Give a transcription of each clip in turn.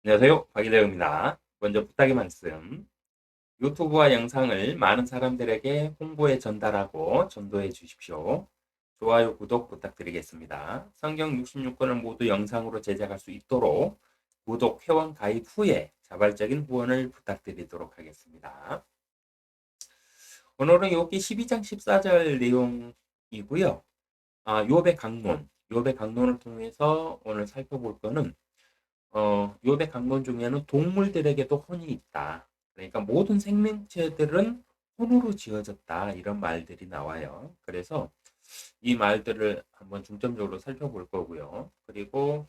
안녕하세요. 박일래입니다. 먼저 부탁의 말씀. 유튜브와 영상을 많은 사람들에게 홍보에 전달하고 전도해 주십시오. 좋아요, 구독 부탁드리겠습니다. 성경 66권을 모두 영상으로 제작할 수 있도록 구독, 회원 가입 후에 자발적인 후원을 부탁드리도록 하겠습니다. 오늘은 욥기 12장 14절 내용이고요. 욥의 강론을 통해서 오늘 살펴볼 거는 욥의 강론 중에는 동물들에게도 혼이 있다. 그러니까 모든 생명체들은 혼으로 지어졌다. 이런 말들이 나와요. 그래서 이 말들을 한번 중점적으로 살펴볼 거고요. 그리고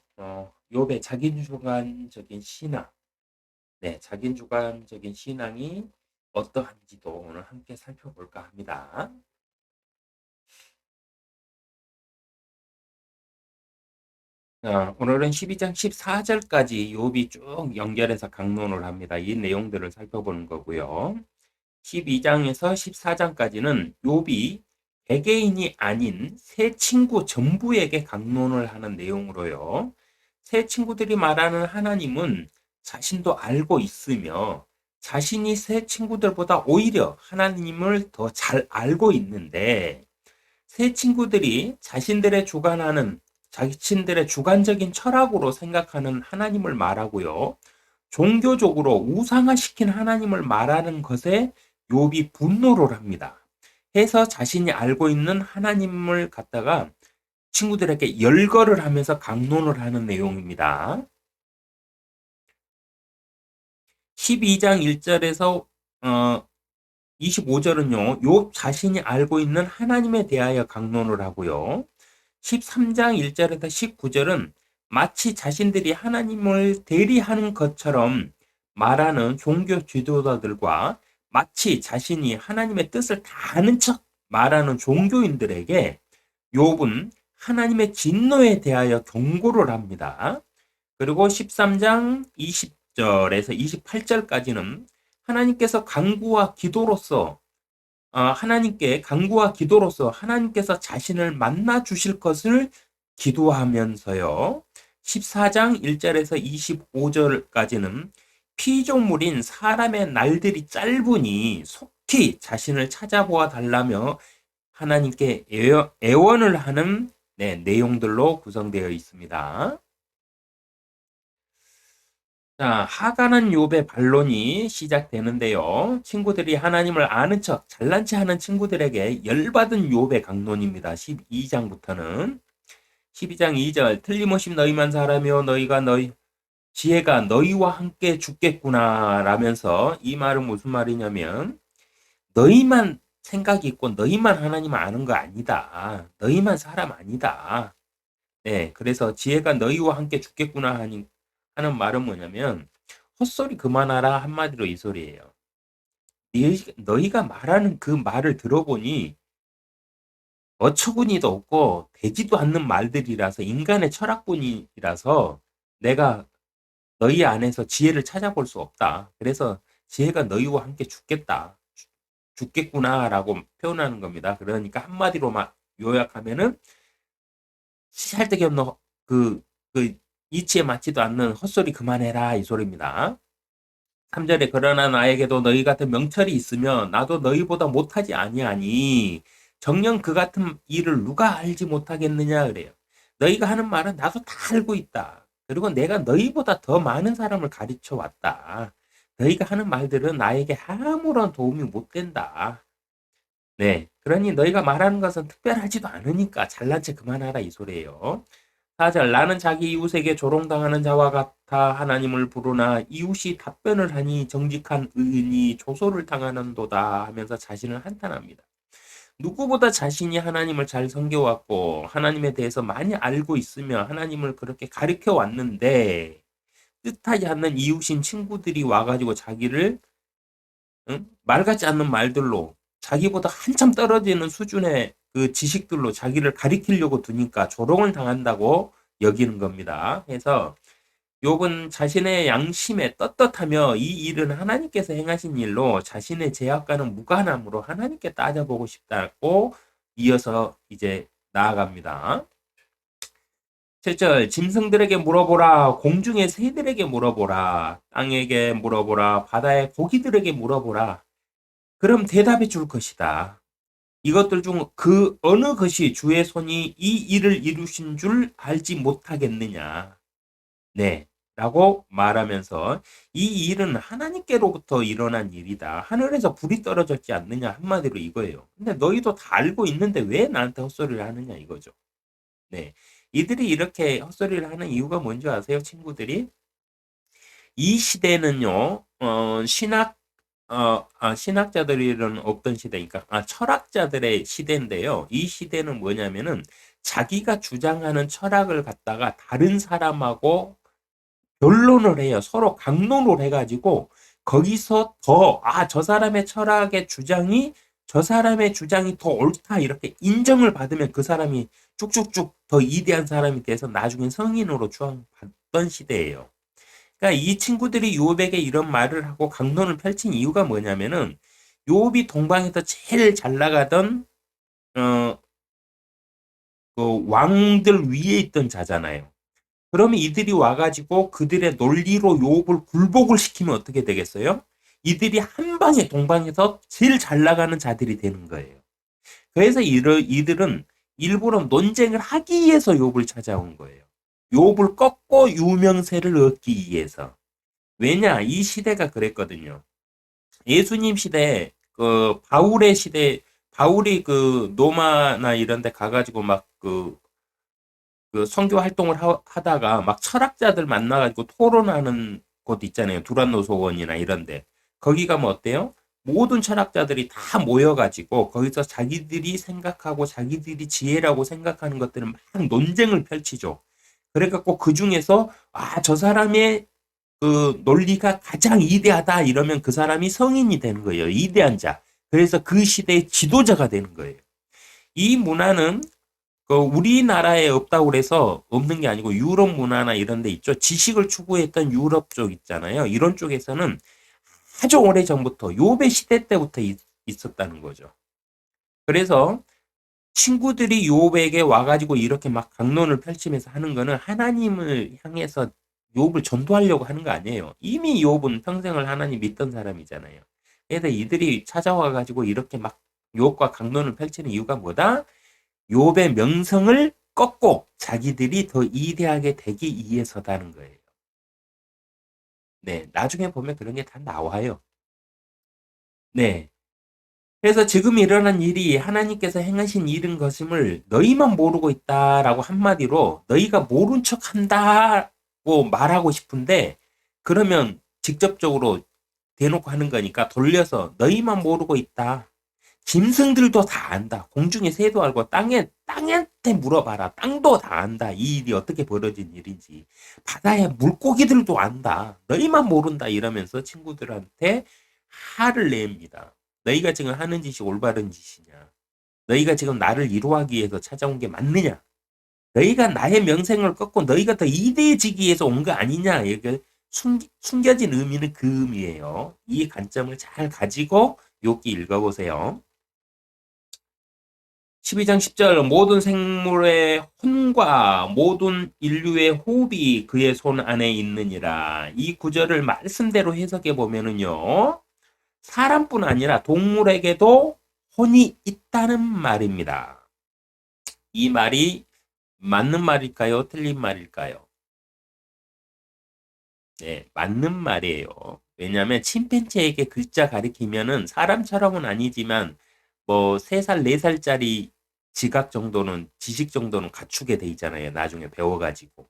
욥의 자기주관적인 신앙, 자기주관적인 신앙이 어떠한지도 오늘 함께 살펴볼까 합니다. 오늘은 12장 14절까지 욥이 쭉 연결해서 강론을 합니다. 이 내용들을 살펴보는 거고요. 12장에서 14장까지는 욥이 개개인이 아닌 세 친구 전부에게 강론을 하는 내용으로요. 세 친구들이 말하는 하나님은 자신도 알고 있으며 자신이 세 친구들보다 오히려 하나님을 더 잘 알고 있는데 세 친구들이 자신들의 주관적인 철학으로 생각하는 하나님을 말하고요. 종교적으로 우상화시킨 하나님을 말하는 것에 욥이 분노를 합니다. 해서 자신이 알고 있는 하나님을 갖다가 친구들에게 열거를 하면서 강론을 하는 내용입니다. 12장 1절에서 25절은요. 욥 자신이 알고 있는 하나님에 대하여 강론을 하고요. 13장 1절에서 19절은 마치 자신들이 하나님을 대리하는 것처럼 말하는 종교 지도자들과 마치 자신이 하나님의 뜻을 다 아는 척 말하는 종교인들에게 욥은 하나님의 진노에 대하여 경고를 합니다. 그리고 13장 20절에서 28절까지는 하나님께서 하나님께 간구와 기도로서 하나님께서 자신을 만나 주실 것을 기도하면서요. 14장 1절에서 25절까지는 피조물인 사람의 날들이 짧으니 속히 자신을 찾아보아 달라며 하나님께 애원을 하는 내용들로 구성되어 있습니다. 자, 하가는 욥의 반론이 시작되는데요. 친구들이 하나님을 아는 척 잘난 체 하는 친구들에게 열받은 욥의 강론입니다. 12장부터는 12장 2절 틀림없이 너희만 사라며 지혜가 너희와 함께 죽겠구나 라면서 이 말은 무슨 말이냐면 너희만 생각이 있고 너희만 하나님을 아는 거 아니다. 너희만 사람 아니다. 네, 그래서 지혜가 너희와 함께 죽겠구나 하는 말은 뭐냐면 헛소리 그만하라 한마디로 이 소리예요. 너희가 말하는 그 말을 들어보니 어처구니도 없고 되지도 않는 말들이라서 인간의 철학뿐이라서 내가 너희 안에서 지혜를 찾아볼 수 없다. 그래서 지혜가 너희와 함께 죽겠구나라고 표현하는 겁니다. 그러니까 한마디로 요약하면은 씨알데기 없는 그, 그 이치에 맞지도 않는 헛소리 그만해라 이 소리입니다. 3절에 그러나 나에게도 너희 같은 명철이 있으면 나도 너희보다 못하지 아니하니 정녕 그 같은 일을 누가 알지 못하겠느냐 그래요. 너희가 하는 말은 나도 다 알고 있다. 그리고 내가 너희보다 더 많은 사람을 가르쳐 왔다. 너희가 하는 말들은 나에게 아무런 도움이 못 된다. 네. 그러니 너희가 말하는 것은 특별하지도 않으니까 잘난 체 그만하라 이 소리예요. 4절 나는 자기 이웃에게 조롱당하는 자와 같아 하나님을 부르나 이웃이 답변을 하니 정직한 의인이 조소를 당하는도다 하면서 자신을 한탄합니다. 누구보다 자신이 하나님을 잘 섬겨왔고 하나님에 대해서 많이 알고 있으며 하나님을 그렇게 가르쳐 왔는데 뜻하지 않는 이웃인 친구들이 와가지고 자기를 말 같지 않는 말들로 자기보다 한참 떨어지는 수준의 그 지식들로 자기를 가리키려고 두니까 조롱을 당한다고 여기는 겁니다. 그래서 욥은 자신의 양심에 떳떳하며 이 일은 하나님께서 행하신 일로 자신의 죄악과는 무관함으로 하나님께 따져보고 싶다고 이어서 이제 나아갑니다. 7절 짐승들에게 물어보라 공중의 새들에게 물어보라 땅에게 물어보라 바다의 고기들에게 물어보라 그럼 대답해 줄 것이다. 이것들 중 그 어느 것이 주의 손이 이 일을 이루신 줄 알지 못하겠느냐. 네. 라고 말하면서 이 일은 하나님께로부터 일어난 일이다. 하늘에서 불이 떨어졌지 않느냐. 한마디로 이거예요. 근데 너희도 다 알고 있는데 왜 나한테 헛소리를 하느냐 이거죠. 네. 이들이 이렇게 헛소리를 하는 이유가 뭔지 아세요, 친구들이? 이 시대는요, 신학자들은 없던 시대니까, 철학자들의 시대인데요. 이 시대는 뭐냐면은 자기가 주장하는 철학을 갖다가 다른 사람하고 변론을 해요. 서로 강론을 해가지고 거기서 더, 저 사람의 철학의 주장이 저 사람의 주장이 더 옳다 이렇게 인정을 받으면 그 사람이 쭉쭉쭉 더 위대한 사람이 돼서 나중에 성인으로 추앙받던 시대예요. 그러니까 이 친구들이 요백에 이런 말을 하고 강론을 펼친 이유가 뭐냐면은 요업이 동방에서 제일 잘 나가던 어, 그 왕들 위에 있던 자잖아요. 그러면 이들이 와가지고 그들의 논리로 요업을 굴복을 시키면 어떻게 되겠어요? 이들이 한 방에 동방에서 제일 잘 나가는 자들이 되는 거예요. 그래서 이들은 일부러 논쟁을 하기 위해서 욥을 찾아온 거예요. 욥을 꺾고 유명세를 얻기 위해서. 왜냐? 이 시대가 그랬거든요. 예수님 시대, 그 바울의 시대, 바울이 그 노마나 이런 데 가가지고 막 그 선교 활동을 하다가 막 철학자들 만나가지고 토론하는 곳 있잖아요. 두란노 소원이나 이런데. 거기 가면 어때요? 모든 철학자들이 다 모여가지고 거기서 자기들이 생각하고 자기들이 지혜라고 생각하는 것들을 막 논쟁을 펼치죠. 그래갖고 그 중에서 저 사람의 그 논리가 가장 위대하다 이러면 그 사람이 성인이 되는 거예요. 위대한 자. 그래서 그 시대의 지도자가 되는 거예요. 이 문화는 그 우리나라에 없다고 그래서 없는 게 아니고 유럽 문화나 이런 데 있죠. 지식을 추구했던 유럽 쪽 있잖아요. 이런 쪽에서는 아주 오래 전부터 요배 시대 때부터 있었다는 거죠. 그래서 친구들이 욥에게 와가지고 이렇게 막 강론을 펼치면서 하는 거는 하나님을 향해서 욥을 전도하려고 하는 거 아니에요. 이미 욥은 평생을 하나님 믿던 사람이잖아요. 그래서 이들이 찾아와가지고 이렇게 막 욥과 강론을 펼치는 이유가 뭐다? 욥의 명성을 꺾고 자기들이 더 위대하게 되기 위해서다는 거예요. 네, 나중에 보면 그런 게 다 나와요. 네. 그래서 지금 일어난 일이 하나님께서 행하신 일인 것임을 너희만 모르고 있다라고 한마디로 너희가 모른 척 한다고 말하고 싶은데 그러면 직접적으로 대놓고 하는 거니까 돌려서 너희만 모르고 있다. 짐승들도 다 안다. 공중의 새도 알고 땅한테 물어봐라. 땅도 다 안다. 이 일이 어떻게 벌어진 일인지. 바다의 물고기들도 안다. 너희만 모른다. 이러면서 친구들한테 화를 냅니다. 너희가 지금 하는 짓이 올바른 짓이냐? 너희가 지금 나를 이루하기 위해서 찾아온 게 맞느냐? 너희가 나의 명생을 꺾고 너희가 더 이대해지기 위해서 온 거 아니냐? 이게 숨겨진 의미는 그 의미예요. 이 관점을 잘 가지고 여기 읽어보세요. 12장 10절 모든 생물의 혼과 모든 인류의 호흡이 그의 손 안에 있느니라. 이 구절을 말씀대로 해석해 보면은요. 사람뿐 아니라 동물에게도 혼이 있다는 말입니다. 이 말이 맞는 말일까요? 틀린 말일까요? 네, 맞는 말이에요. 왜냐하면 침팬지에게 글자 가리키면은 사람처럼은 아니지만 뭐 3살, 4살짜리 지각 정도는 지식 정도는 갖추게 돼 있잖아요. 나중에 배워가지고.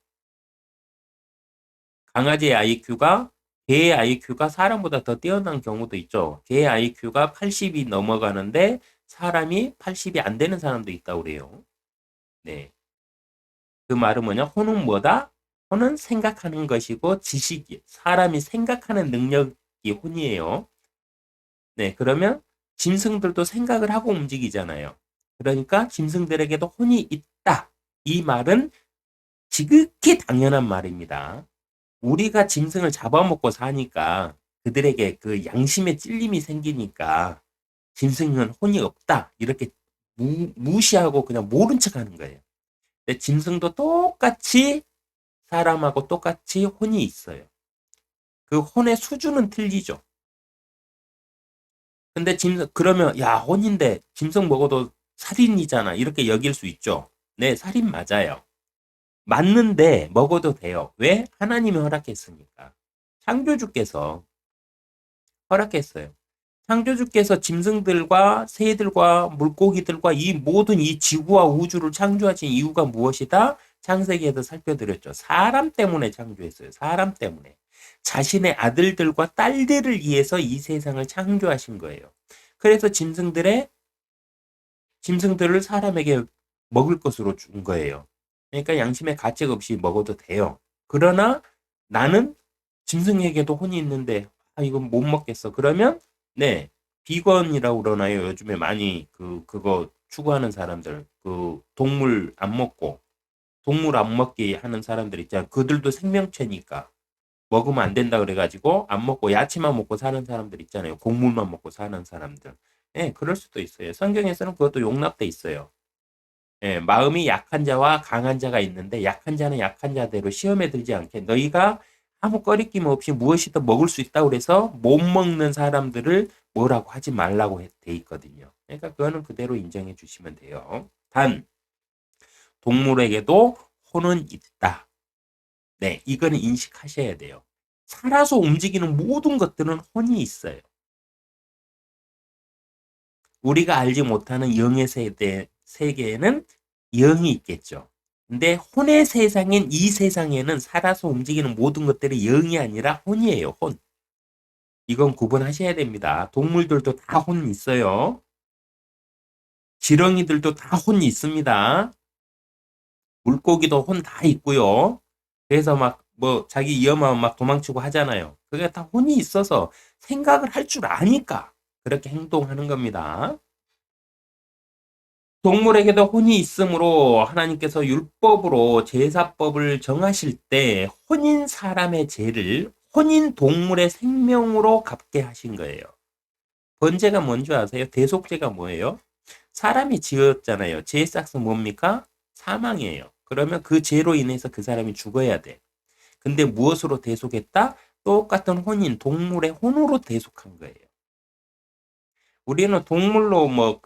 강아지의 IQ가 개의 IQ가 사람보다 더 뛰어난 경우도 있죠. 개의 IQ가 80이 넘어가는데 사람이 80이 안 되는 사람도 있다고 그래요. 네. 그 말은 뭐냐? 혼은 뭐다? 혼은 생각하는 것이고 지식이 사람이 생각하는 능력이 혼이에요. 네. 그러면 짐승들도 생각을 하고 움직이잖아요. 그러니까 짐승들에게도 혼이 있다. 이 말은 지극히 당연한 말입니다. 우리가 짐승을 잡아먹고 사니까 그들에게 그 양심의 찔림이 생기니까 짐승은 혼이 없다. 이렇게 무시하고 그냥 모른 척 하는 거예요. 근데 짐승도 똑같이 사람하고 똑같이 혼이 있어요. 그 혼의 수준은 틀리죠. 근데 그러면, 야, 혼인데 짐승 먹어도 살인이잖아. 이렇게 여길 수 있죠. 네, 살인 맞아요. 맞는데 먹어도 돼요. 왜? 하나님이 허락했으니까. 창조주께서 허락했어요. 창조주께서 짐승들과 새들과 물고기들과 이 모든 이 지구와 우주를 창조하신 이유가 무엇이다? 창세기에도 살펴드렸죠. 사람 때문에 창조했어요. 사람 때문에. 자신의 아들들과 딸들을 위해서 이 세상을 창조하신 거예요. 그래서 짐승들을 사람에게 먹을 것으로 준 거예요. 그러니까 양심의 가책 없이 먹어도 돼요. 그러나 나는 짐승에게도 혼이 있는데 이건 못 먹겠어. 그러면 네, 비건이라고 그러나요? 요즘에 많이 그거 추구하는 사람들, 그 동물 안 먹게 하는 사람들 있잖아요. 그들도 생명체니까 먹으면 안 된다 그래가지고 안 먹고 야채만 먹고 사는 사람들 있잖아요. 곡물만 먹고 사는 사람들. 예, 그럴 수도 있어요. 성경에서는 그것도 용납돼 있어요. 예, 마음이 약한 자와 강한 자가 있는데 약한 자는 약한 자대로 시험에 들지 않게 너희가 아무 꺼리낌 없이 무엇이든 먹을 수 있다고 그래서 못 먹는 사람들을 뭐라고 하지 말라고 돼 있거든요. 그러니까 그거는 그대로 인정해 주시면 돼요. 단 동물에게도 혼은 있다. 네, 이거는 인식하셔야 돼요. 살아서 움직이는 모든 것들은 혼이 있어요. 우리가 알지 못하는 영의 세계에는 영이 있겠죠. 근데 혼의 세상인 이 세상에는 살아서 움직이는 모든 것들이 영이 아니라 혼이에요. 혼. 이건 구분하셔야 됩니다. 동물들도 다 혼 있어요. 지렁이들도 다 혼이 있습니다. 물고기도 혼 다 있고요. 그래서 막 뭐 자기 위험하면 막 도망치고 하잖아요. 그게 다 혼이 있어서 생각을 할 줄 아니까 그렇게 행동하는 겁니다. 동물에게도 혼이 있으므로 하나님께서 율법으로 제사법을 정하실 때 혼인 사람의 죄를 혼인 동물의 생명으로 갚게 하신 거예요. 번제가 뭔지 아세요? 대속죄가 뭐예요? 사람이 지었잖아요. 죄의 싹은 뭡니까? 사망이에요. 그러면 그 죄로 인해서 그 사람이 죽어야 돼. 근데 무엇으로 대속했다? 똑같은 혼인, 동물의 혼으로 대속한 거예요. 우리는 동물로 뭐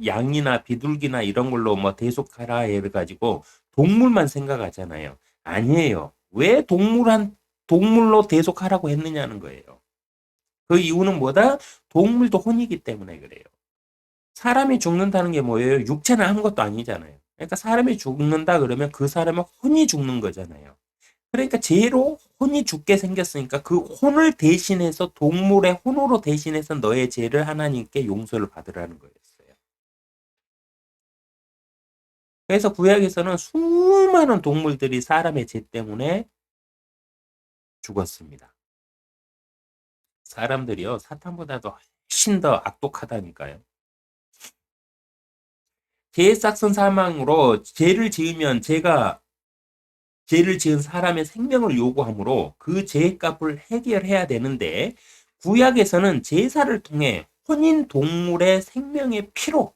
양이나 비둘기나 이런 걸로 뭐 대속하라 해가지고 동물만 생각하잖아요. 아니에요. 왜 동물로 대속하라고 했느냐는 거예요. 그 이유는 뭐다? 동물도 혼이기 때문에 그래요. 사람이 죽는다는 게 뭐예요? 육체는 아무것도 아니잖아요. 그러니까 사람이 죽는다 그러면 그 사람은 혼이 죽는 거잖아요. 그러니까 죄로 혼이 죽게 생겼으니까 그 혼을 대신해서 동물의 혼으로 대신해서 너의 죄를 하나님께 용서를 받으라는 거였어요. 그래서 구약에서는 수많은 동물들이 사람의 죄 때문에 죽었습니다. 사람들이요, 사탄보다도 훨씬 더 악독하다니까요. 죄의 싹슨 사망으로 죄를 지은 사람의 생명을 요구하므로 그 죄의 값을 해결해야 되는데 구약에서는 제사를 통해 혼인 동물의 생명의 피로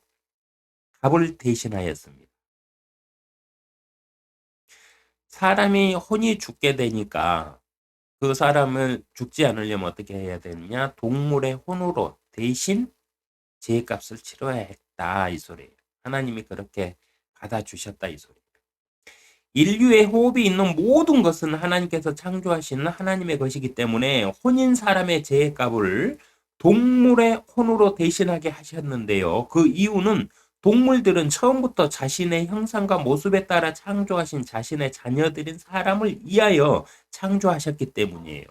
값을 대신하였습니다. 사람이 혼이 죽게 되니까 그 사람을 죽지 않으려면 어떻게 해야 되느냐? 동물의 혼으로 대신 죄값을 치러야 했다 이 소리예요. 하나님이 그렇게 받아주셨다 이 소리예요. 인류의 호흡이 있는 모든 것은 하나님께서 창조하시는 하나님의 것이기 때문에 혼인 사람의 죄값을 동물의 혼으로 대신하게 하셨는데요. 그 이유는 동물들은 처음부터 자신의 형상과 모습에 따라 창조하신 자신의 자녀들인 사람을 위하여 창조하셨기 때문이에요.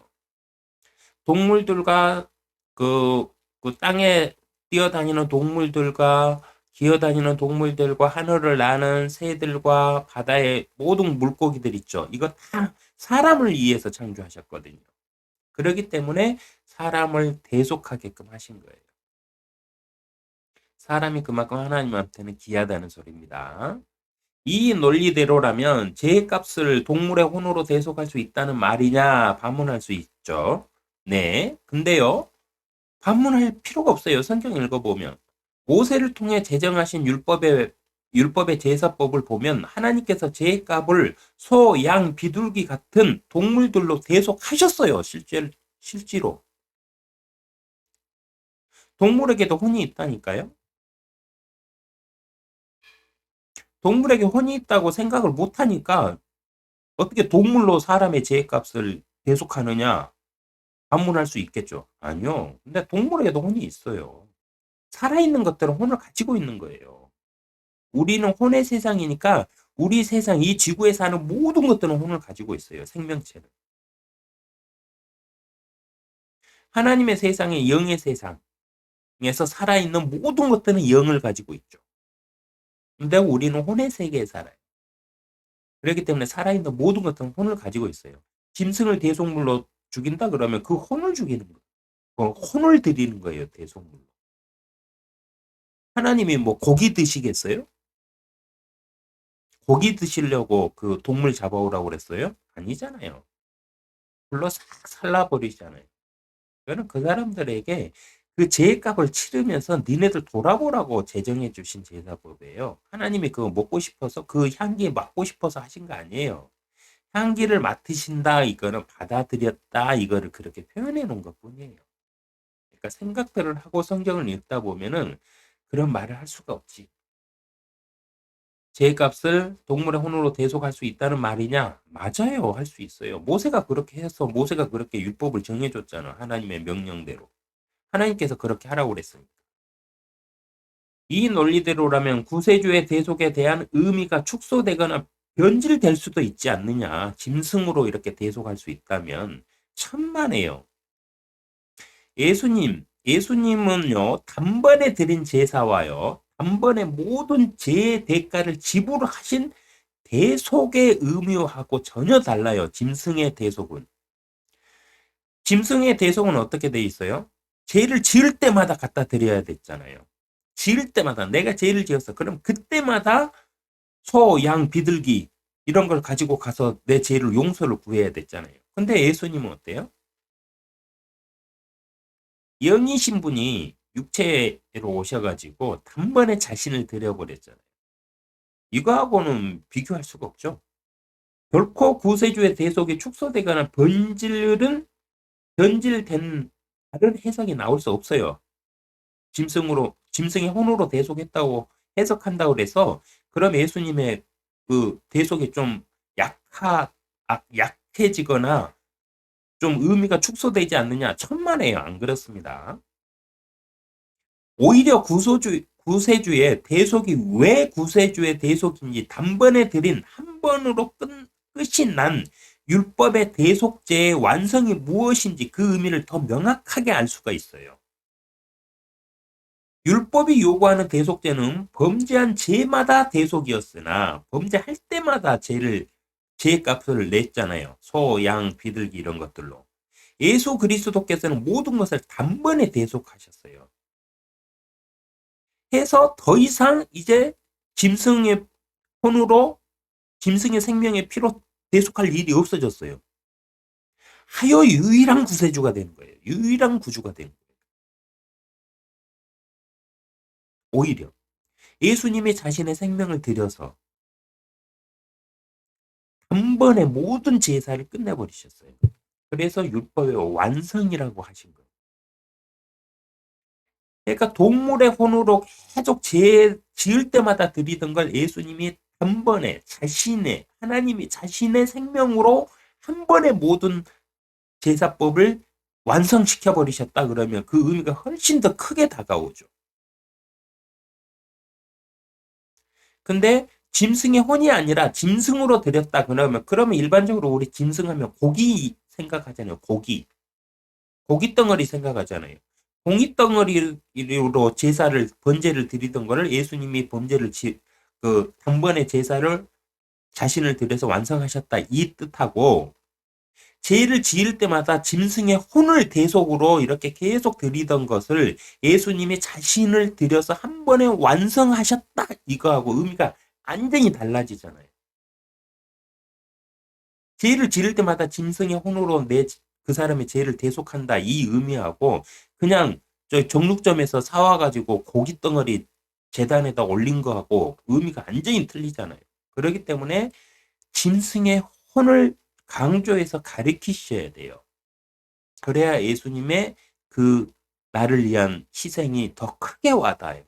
동물들과 그, 그 땅에 뛰어다니는 동물들과 기어다니는 동물들과 하늘을 나는 새들과 바다의 모든 물고기들 있죠. 이거 다 사람을 위해서 창조하셨거든요. 그렇기 때문에 사람을 대속하게끔 하신 거예요. 사람이 그만큼 하나님한테는 귀하다는 소리입니다. 이 논리대로라면 죄값을 동물의 혼으로 대속할 수 있다는 말이냐 반문할 수 있죠. 네. 근데요. 반문할 필요가 없어요. 성경 읽어보면. 모세를 통해 제정하신 율법에 율법의 제사법을 보면 하나님께서 제값을 소, 양, 비둘기 같은 동물들로 대속하셨어요. 실제로. 동물에게도 혼이 있다니까요. 동물에게 혼이 있다고 생각을 못하니까 어떻게 동물로 사람의 제값을 대속하느냐 반문할 수 있겠죠. 아니요. 근데 동물에게도 혼이 있어요. 살아있는 것들은 혼을 가지고 있는 거예요. 우리는 혼의 세상이니까 우리 세상, 이 지구에 사는 모든 것들은 혼을 가지고 있어요. 생명체는. 하나님의 세상의 영의 세상에서 살아있는 모든 것들은 영을 가지고 있죠. 근데 우리는 혼의 세계에 살아요. 그렇기 때문에 살아있는 모든 것들은 혼을 가지고 있어요. 짐승을 대속물로 죽인다 그러면 그 혼을 죽이는 거예요. 혼을 드리는 거예요. 대속물로. 하나님이 뭐 고기 드시겠어요? 고기 드시려고 그 동물 잡아오라고 그랬어요? 아니잖아요. 불러 싹 살라버리잖아요. 그거는 그 사람들에게 그 죄값을 치르면서 니네들 돌아보라고 제정해 주신 제사법이에요. 하나님이 그거 먹고 싶어서 그 향기에 맡고 싶어서 하신 거 아니에요. 향기를 맡으신다 이거는 받아들였다 이거를 그렇게 표현해 놓은 것 뿐이에요. 그러니까 생각들을 하고 성경을 읽다 보면은 그런 말을 할 수가 없지. 죄값을 동물의 혼으로 대속할 수 있다는 말이냐? 맞아요. 할 수 있어요. 모세가 그렇게 해서 모세가 그렇게 율법을 정해줬잖아. 하나님의 명령대로. 하나님께서 그렇게 하라고 그랬습니다. 이 논리대로라면 구세주의 대속에 대한 의미가 축소되거나 변질될 수도 있지 않느냐. 짐승으로 이렇게 대속할 수 있다면 천만에요. 예수님은요, 단번에 드린 제사와요, 단번에 모든 죄의 대가를 지불하신 대속의 의미하고 전혀 달라요. 짐승의 대속은. 짐승의 대속은 어떻게 돼 있어요? 죄를 지을 때마다 갖다 드려야 됐잖아요. 지을 때마다 내가 죄를 지었어. 그럼 그때마다 소, 양, 비둘기 이런 걸 가지고 가서 내 죄를 용서를 구해야 됐잖아요. 근데 예수님은 어때요? 영이신 분이 육체로 오셔가지고 단번에 자신을 드려버렸잖아요. 이거하고는 비교할 수가 없죠. 결코 구세주의 대속이 축소되거나 변질된 다른 해석이 나올 수 없어요. 짐승의 혼으로 대속했다고 해석한다고 그래서 그럼 예수님의 그 대속이 좀 약해지거나 좀 의미가 축소되지 않느냐? 천만에요. 안 그렇습니다. 오히려 구세주의 대속이 왜 구세주의 대속인지 단번에 드린 한 번으로 끝이 난 율법의 대속제의 완성이 무엇인지 그 의미를 더 명확하게 알 수가 있어요. 율법이 요구하는 대속제는 범죄한 죄마다 대속이었으나 범죄할 때마다 죄값을 냈잖아요. 소, 양, 비둘기 이런 것들로. 예수 그리스도께서는 모든 것을 단번에 대속하셨어요. 해서 더 이상 이제 짐승의 혼으로 짐승의 생명의 피로 대속할 일이 없어졌어요. 하여 유일한 구세주가 되는 거예요. 유일한 구주가 되는 거예요. 오히려 예수님이 자신의 생명을 들여서 단번에 모든 제사를 끝내버리셨어요. 그래서 율법의 완성이라고 하신 거예요. 그러니까 동물의 혼으로 계속 지을 때마다 드리던 걸 예수님이 단번에 하나님이 자신의 생명으로 한 번에 모든 제사법을 완성시켜 버리셨다 그러면 그 의미가 훨씬 더 크게 다가오죠. 근데 짐승의 혼이 아니라 짐승으로 드렸다 그러면 일반적으로 우리 짐승하면 고기 생각하잖아요. 고기 덩어리 생각하잖아요. 고기 덩어리로 번제를 드리던 거를 예수님이 단번에 제사를 자신을 들여서 완성하셨다 이 뜻하고, 죄를 지을 때마다 짐승의 혼을 대속으로 이렇게 계속 드리던 것을 예수님이 자신을 들여서 한 번에 완성하셨다 이거하고 의미가 완전히 달라지잖아요. 죄를 지을 때마다 짐승의 혼으로 그 사람의 죄를 대속한다 이 의미하고 그냥 저 정육점에서 사와가지고 고기 덩어리 제단에다 올린 거하고 의미가 완전히 틀리잖아요. 그렇기 때문에 짐승의 혼을 강조해서 가리키셔야 돼요. 그래야 예수님의 그 나를 위한 희생이 더 크게 와닿아요.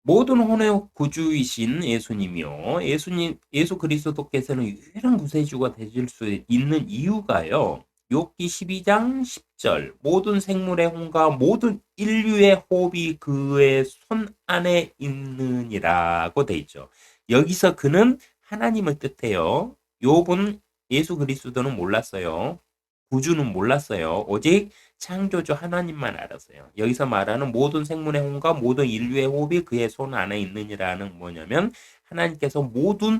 모든 혼의 구주이신 예수님이요. 예수 그리스도께서는 유일한 구세주가 되실 수 있는 이유가요. 욥기 12장 10절 모든 생물의 혼과 모든 인류의 호흡이 그의 손 안에 있느니라고 돼 있죠. 여기서 그는 하나님을 뜻해요. 욥은 예수 그리스도는 몰랐어요. 구주는 몰랐어요. 오직 창조주 하나님만 알았어요. 여기서 말하는 모든 생물의 혼과 모든 인류의 호흡이 그의 손 안에 있느니라는 뭐냐면 하나님께서 모든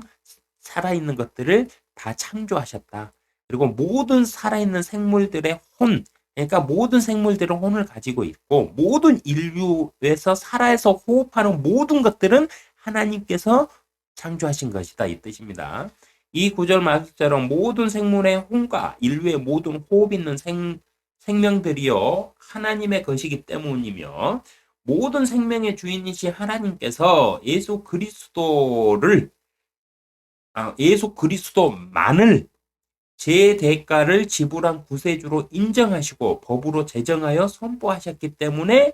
살아있는 것들을 다 창조하셨다. 그리고 모든 살아있는 생물들의 혼, 그러니까 모든 생물들은 혼을 가지고 있고 모든 인류에서 살아서 호흡하는 모든 것들은 하나님께서 창조하신 것이다 이 뜻입니다. 이 구절 말씀처럼 모든 생물의 혼과 인류의 모든 호흡 있는 생명들이요 하나님의 것이기 때문이며 모든 생명의 주인이신 하나님께서 예수 그리스도만을 제 대가를 지불한 구세주로 인정하시고 법으로 제정하여 선포하셨기 때문에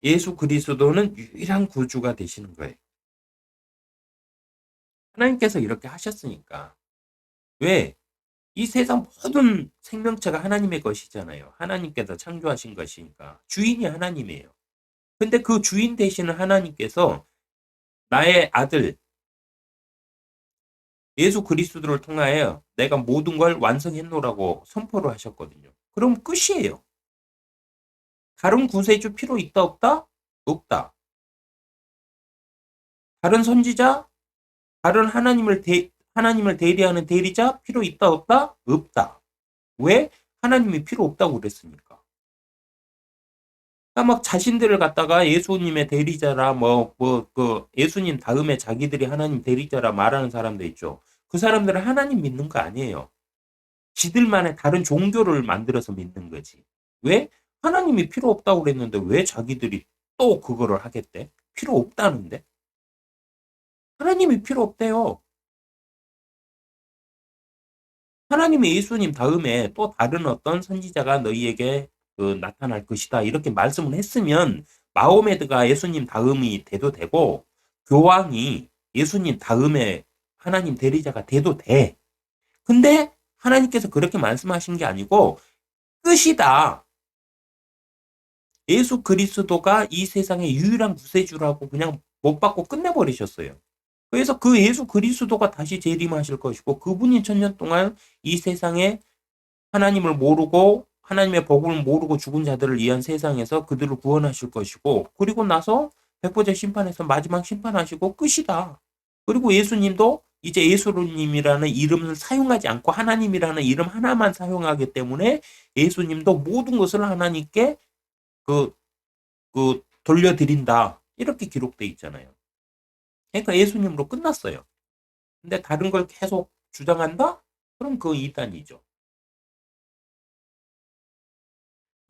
예수 그리스도는 유일한 구주가 되시는 거예요. 하나님께서 이렇게 하셨으니까. 왜? 이 세상 모든 생명체가 하나님의 것이잖아요. 하나님께서 창조하신 것이니까. 주인이 하나님이에요. 근데 그 주인 되시는 하나님께서 나의 아들 예수 그리스도를 통하여 내가 모든 걸 완성했노라고 선포를 하셨거든요. 그럼 끝이에요. 다른 구세주 필요 있다 없다? 없다. 다른 선지자, 다른 하나님을 대리하는 대리자 필요 있다 없다? 없다. 왜? 하나님이 필요 없다고 그랬으니까. 그러니까 막 자신들을 갖다가 예수님의 대리자라 예수님 다음에 자기들이 하나님 대리자라 말하는 사람도 있죠. 그 사람들은 하나님 믿는 거 아니에요. 지들만의 다른 종교를 만들어서 믿는 거지. 왜? 하나님이 필요 없다고 그랬는데 왜 자기들이 또 그거를 하겠대? 필요 없다는데? 하나님이 필요 없대요. 하나님의 예수님 다음에 또 다른 어떤 선지자가 너희에게 나타날 것이다. 이렇게 말씀을 했으면 마호메드가 예수님 다음이 돼도 되고 교황이 예수님 다음에 하나님 대리자가 돼도 돼. 근데 하나님께서 그렇게 말씀하신 게 아니고 끝이다. 예수 그리스도가 이 세상의 유일한 구세주라고 그냥 못 받고 끝내버리셨어요. 그래서 그 예수 그리스도가 다시 재림하실 것이고 그분이 천년 동안 이 세상에 하나님을 모르고 하나님의 복을 모르고 죽은 자들을 위한 세상에서 그들을 구원하실 것이고 그리고 나서 백보자 심판에서 마지막 심판하시고 끝이다. 그리고 예수님도 이제 예수님이라는 이름을 사용하지 않고 하나님이라는 이름 하나만 사용하기 때문에 예수님도 모든 것을 하나님께 그, 돌려드린다. 이렇게 기록돼 있잖아요. 그러니까 예수님으로 끝났어요. 근데 다른 걸 계속 주장한다? 그럼 그거 이단이죠.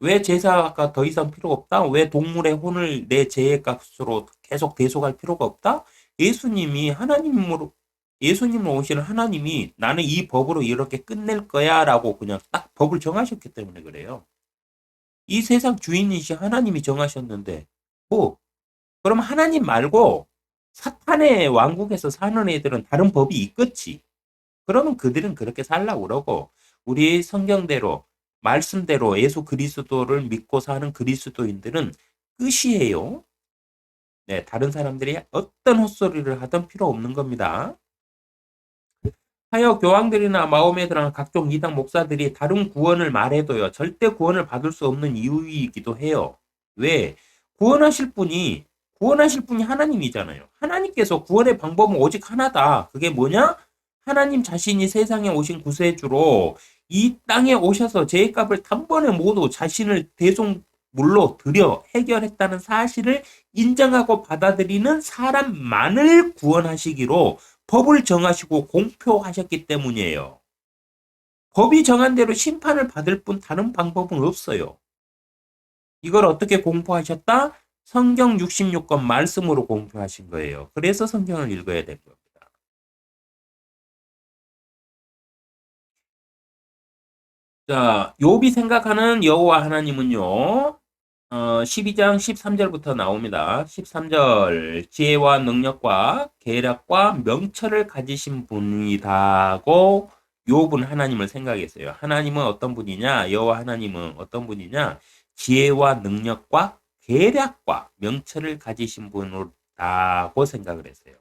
왜 제사가 더 이상 필요 없다? 왜 동물의 혼을 내 제값으로 계속 대속할 필요가 없다? 예수님이 하나님으로 예수님으로 오시는 하나님이 나는 이 법으로 이렇게 끝낼 거야 라고 그냥 딱 법을 정하셨기 때문에 그래요. 이 세상 주인이신 하나님이 정하셨는데 뭐 그럼 하나님 말고 사탄의 왕국에서 사는 애들은 다른 법이 있겠지. 그러면 그들은 그렇게 살라고 그러고 우리 성경대로 말씀대로 예수 그리스도를 믿고 사는 그리스도인들은 끝이에요. 네, 다른 사람들이 어떤 헛소리를 하든 필요 없는 겁니다. 하여 교황들이나 마호메드나 각종 이단 목사들이 다른 구원을 말해도요. 절대 구원을 받을 수 없는 이유이기도 해요. 왜? 구원하실 분이 하나님이잖아요. 하나님께서 구원의 방법은 오직 하나다. 그게 뭐냐? 하나님 자신이 세상에 오신 구세주로 이 땅에 오셔서 죄값을 단번에 모두 자신을 대속물로 들여 해결했다는 사실을 인정하고 받아들이는 사람만을 구원하시기로 법을 정하시고 공표하셨기 때문이에요. 법이 정한 대로 심판을 받을 뿐 다른 방법은 없어요. 이걸 어떻게 공부하셨다? 성경 66권 말씀으로 공부하신 거예요. 그래서 성경을 읽어야 된 겁니다. 자, 욥이 생각하는 여호와 하나님은요. 12장 13절부터 나옵니다. 13절 지혜와 능력과 계략과 명철을 가지신 분이다고 욥은 하나님을 생각했어요. 하나님은 어떤 분이냐? 여호와 하나님은 어떤 분이냐? 지혜와 능력과 계략과 명철을 가지신 분이다고 생각을 했어요.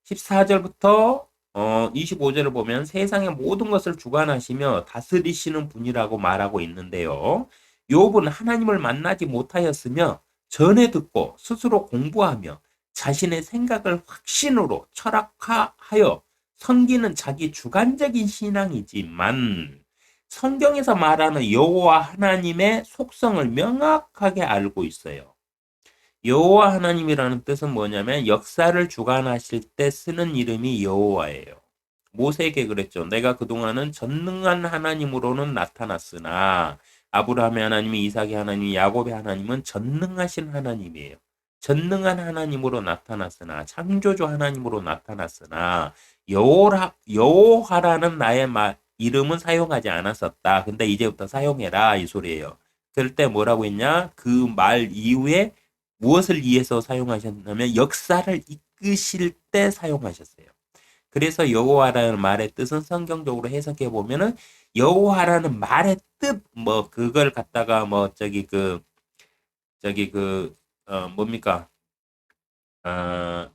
14절부터 25절을 보면 세상의 모든 것을 주관하시며 다스리시는 분이라고 말하고 있는데요. 욥은 하나님을 만나지 못하였으며 전해 듣고 스스로 공부하며 자신의 생각을 확신으로 철학화하여 섬기는 자기 주관적인 신앙이지만 성경에서 말하는 여호와 하나님의 속성을 명확하게 알고 있어요. 여호와 하나님이라는 뜻은 뭐냐면 역사를 주관하실 때 쓰는 이름이 여호와예요. 모세에게 그랬죠. 내가 그동안은 전능한 하나님으로는 나타났으나 아브라함의 하나님이, 이삭의 하나님이, 야곱의 하나님은 전능하신 하나님이에요. 전능한 하나님으로 나타났으나, 창조주 하나님으로 나타났으나 여호와라는 나의 이름은 사용하지 않았었다. 근데 이제부터 사용해라 이 소리예요. 그럴 때 뭐라고 했냐? 그 말 이후에 무엇을 위해서 사용하셨냐면 역사를 이끄실 때 사용하셨어요. 그래서 여호와라는 말의 뜻은 성경적으로 해석해 보면은 여호와라는 말의 뜻 뭐 그걸 갖다가 뭐 뭡니까? 어,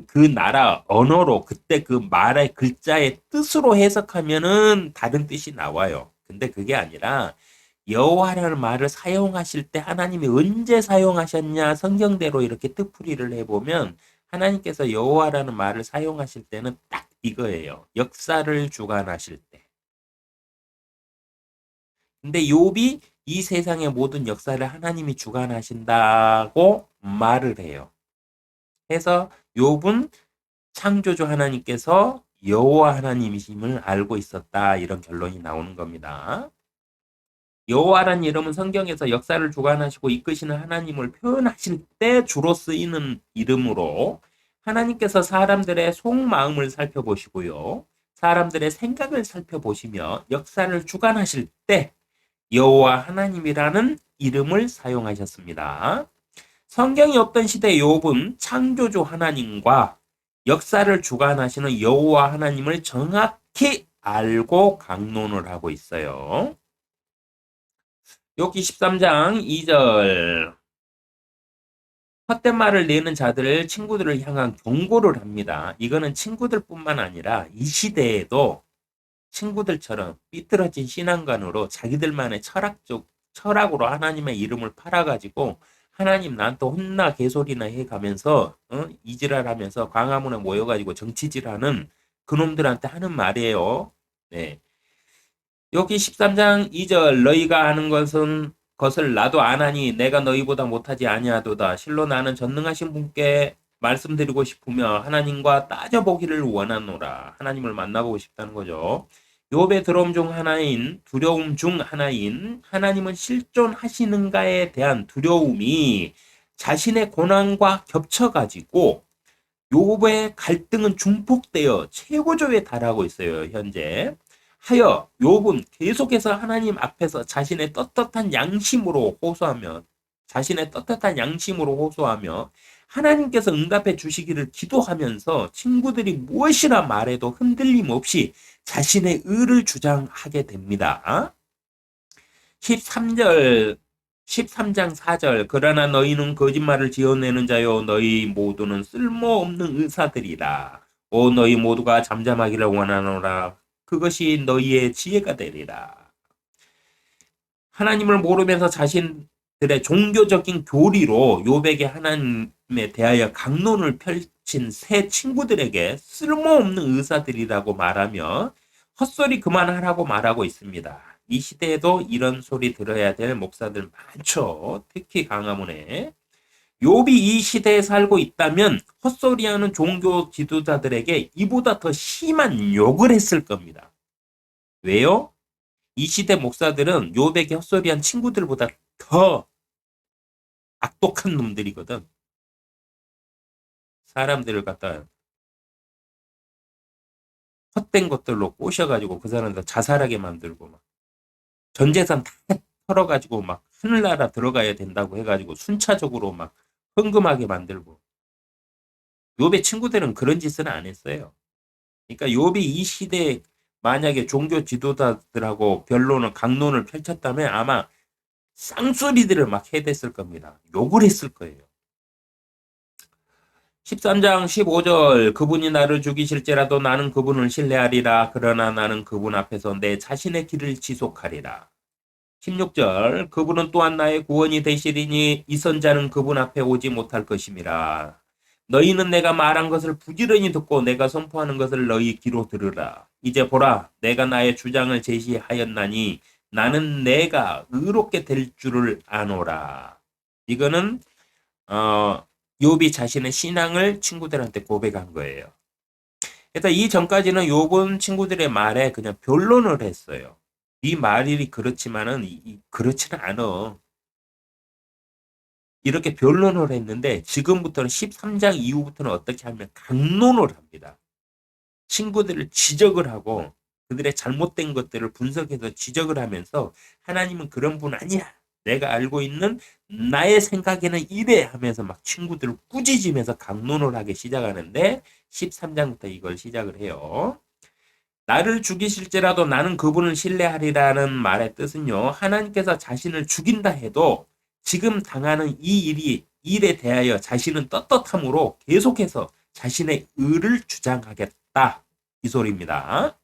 그 나라 언어로 그때 그 말의 글자의 뜻으로 해석하면은 다른 뜻이 나와요. 근데 그게 아니라 여호와라는 말을 사용하실 때 하나님이 언제 사용하셨냐 성경대로 이렇게 뜻풀이를 해보면 하나님께서 여호와라는 말을 사용하실 때는 딱 이거예요. 역사를 주관하실 때. 근데 욥이 이 세상의 모든 역사를 하나님이 주관하신다고 말을 해요. 해서 욥은 창조주 하나님께서 여호와 하나님이심을 알고 있었다 이런 결론이 나오는 겁니다. 여호와란 이름은 성경에서 역사를 주관하시고 이끄시는 하나님을 표현하실 때 주로 쓰이는 이름으로 하나님께서 사람들의 속마음을 살펴보시고요. 사람들의 생각을 살펴보시며 역사를 주관하실 때 여호와 하나님이라는 이름을 사용하셨습니다. 성경이 없던 시대 욥은 창조주 하나님과 역사를 주관하시는 여호와 하나님을 정확히 알고 강론을 하고 있어요. 욥기 13장 2절 헛된 말을 내는 자들을 친구들을 향한 경고를 합니다. 이거는 친구들뿐만 아니라 이 시대에도 친구들처럼 삐뚤어진 신앙관으로 자기들만의 철학으로 하나님의 이름을 팔아가지고 하나님 나한테 혼나 개소리나 해가면서 이지랄하면서 광화문에 모여가지고 정치질하는 그놈들한테 하는 말이에요. 네. 여기 13장 2절 너희가 하는 것을 나도 아나니 내가 너희보다 못하지 아니하도다. 실로 나는 전능하신 분께 말씀드리고 싶으며 하나님과 따져보기를 원하노라. 하나님을 만나보고 싶다는 거죠. 욥의 두려움 중 하나인 하나님은 실존하시는가에 대한 두려움이 자신의 고난과 겹쳐가지고 욥의 갈등은 중폭되어 최고조에 달하고 있어요. 현재. 하여 욥은 계속해서 하나님 앞에서 자신의 떳떳한 양심으로 호소하며 하나님께서 응답해 주시기를 기도하면서 친구들이 무엇이라 말해도 흔들림 없이 자신의 의를 주장하게 됩니다. 13장 4절 그러나 너희는 거짓말을 지어내는 자요 너희 모두는 쓸모없는 의사들이라. 오 너희 모두가 잠잠하기를 원하노라. 그것이 너희의 지혜가 되리라. 하나님을 모르면서 자신들의 종교적인 교리로 욥에게 하나님에 대하여 강론을 펼친 새 친구들에게 쓸모없는 의사들이라고 말하며 헛소리 그만하라고 말하고 있습니다. 이 시대에도 이런 소리 들어야 될 목사들 많죠. 특히 광화문에. 욥이 이 시대에 살고 있다면 헛소리하는 종교 지도자들에게 이보다 더 심한 욕을 했을 겁니다. 왜요? 이 시대 목사들은 욥에게 헛소리한 친구들보다 더 악독한 놈들이거든. 사람들을 갖다 헛된 것들로 꼬셔가지고 그 사람들 자살하게 만들고 막 전 재산 다 털어가지고 막 하늘나라 들어가야 된다고 해가지고 순차적으로 막 헌금하게 만들고 욥의 친구들은 그런 짓은 안 했어요. 그러니까 욥이 이 시대에 만약에 종교 지도자들하고 변론을 강론을 펼쳤다면 아마 쌍소리들을 막 해댔을 겁니다. 욕을 했을 거예요. 13장 15절 그분이 나를 죽이실지라도 나는 그분을 신뢰하리라. 그러나 나는 그분 앞에서 내 자신의 길을 지속하리라. 16절 그분은 또한 나의 구원이 되시리니 이 선자는 그분 앞에 오지 못할 것임이라. 너희는 내가 말한 것을 부지런히 듣고 내가 선포하는 것을 너희 귀로 들으라. 이제 보라 내가 나의 주장을 제시하였나니 나는 내가 의롭게 될 줄을 아노라. 이거는 욥이 자신의 신앙을 친구들한테 고백한 거예요. 그래서 이 전까지는 욥은 친구들의 말에 그냥 변론을 했어요. 네 말이 그렇지만은 그렇지는 않아. 이렇게 변론을 했는데 지금부터는 13장 이후부터는 어떻게 하면 강론을 합니다. 친구들을 지적을 하고 그들의 잘못된 것들을 분석해서 지적을 하면서 하나님은 그런 분 아니야. 내가 알고 있는 나의 생각에는 이래 하면서 막 친구들을 꾸짖으면서 강론을 하기 시작하는데 13장부터 이걸 시작을 해요. 나를 죽이실지라도 나는 그분을 신뢰하리라는 말의 뜻은요. 하나님께서 자신을 죽인다 해도 지금 당하는 이 일에 대하여 자신은 떳떳함으로 계속해서 자신의 의를 주장하겠다. 이 소리입니다.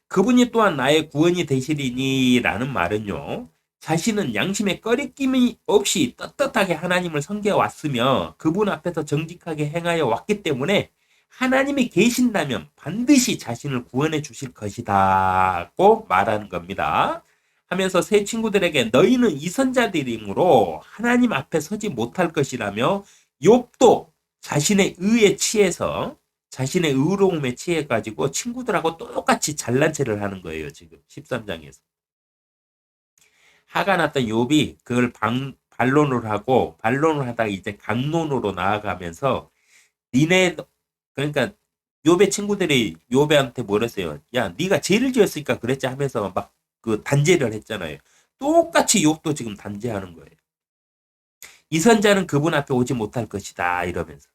그분이 또한 나의 구원이 되시리니 라는 말은요. 자신은 양심에 꺼리낌이 없이 떳떳하게 하나님을 섬겨왔으며 그분 앞에서 정직하게 행하여 왔기 때문에 하나님이 계신다면 반드시 자신을 구원해 주실 것이다고 말하는 겁니다. 하면서 새 친구들에게 너희는 이선자들이므로 하나님 앞에 서지 못할 것이라며 욥도 자신의 의에 취해서 자신의 의로움에 취해가지고 친구들하고 똑같이 잘난 체를 하는 거예요. 지금 13장에서. 화가 났던 욥이 그걸 반론을 하고 반론을 하다가 이제 강론으로 나아가면서 니네 그러니까 욥의 친구들이 욥한테 뭐랬어요? 야, 네가 죄를 지었으니까 그랬지 하면서 막 그 단죄를 했잖아요. 똑같이 욥도 지금 단죄하는 거예요. 이 선자는 그분 앞에 오지 못할 것이다 이러면서.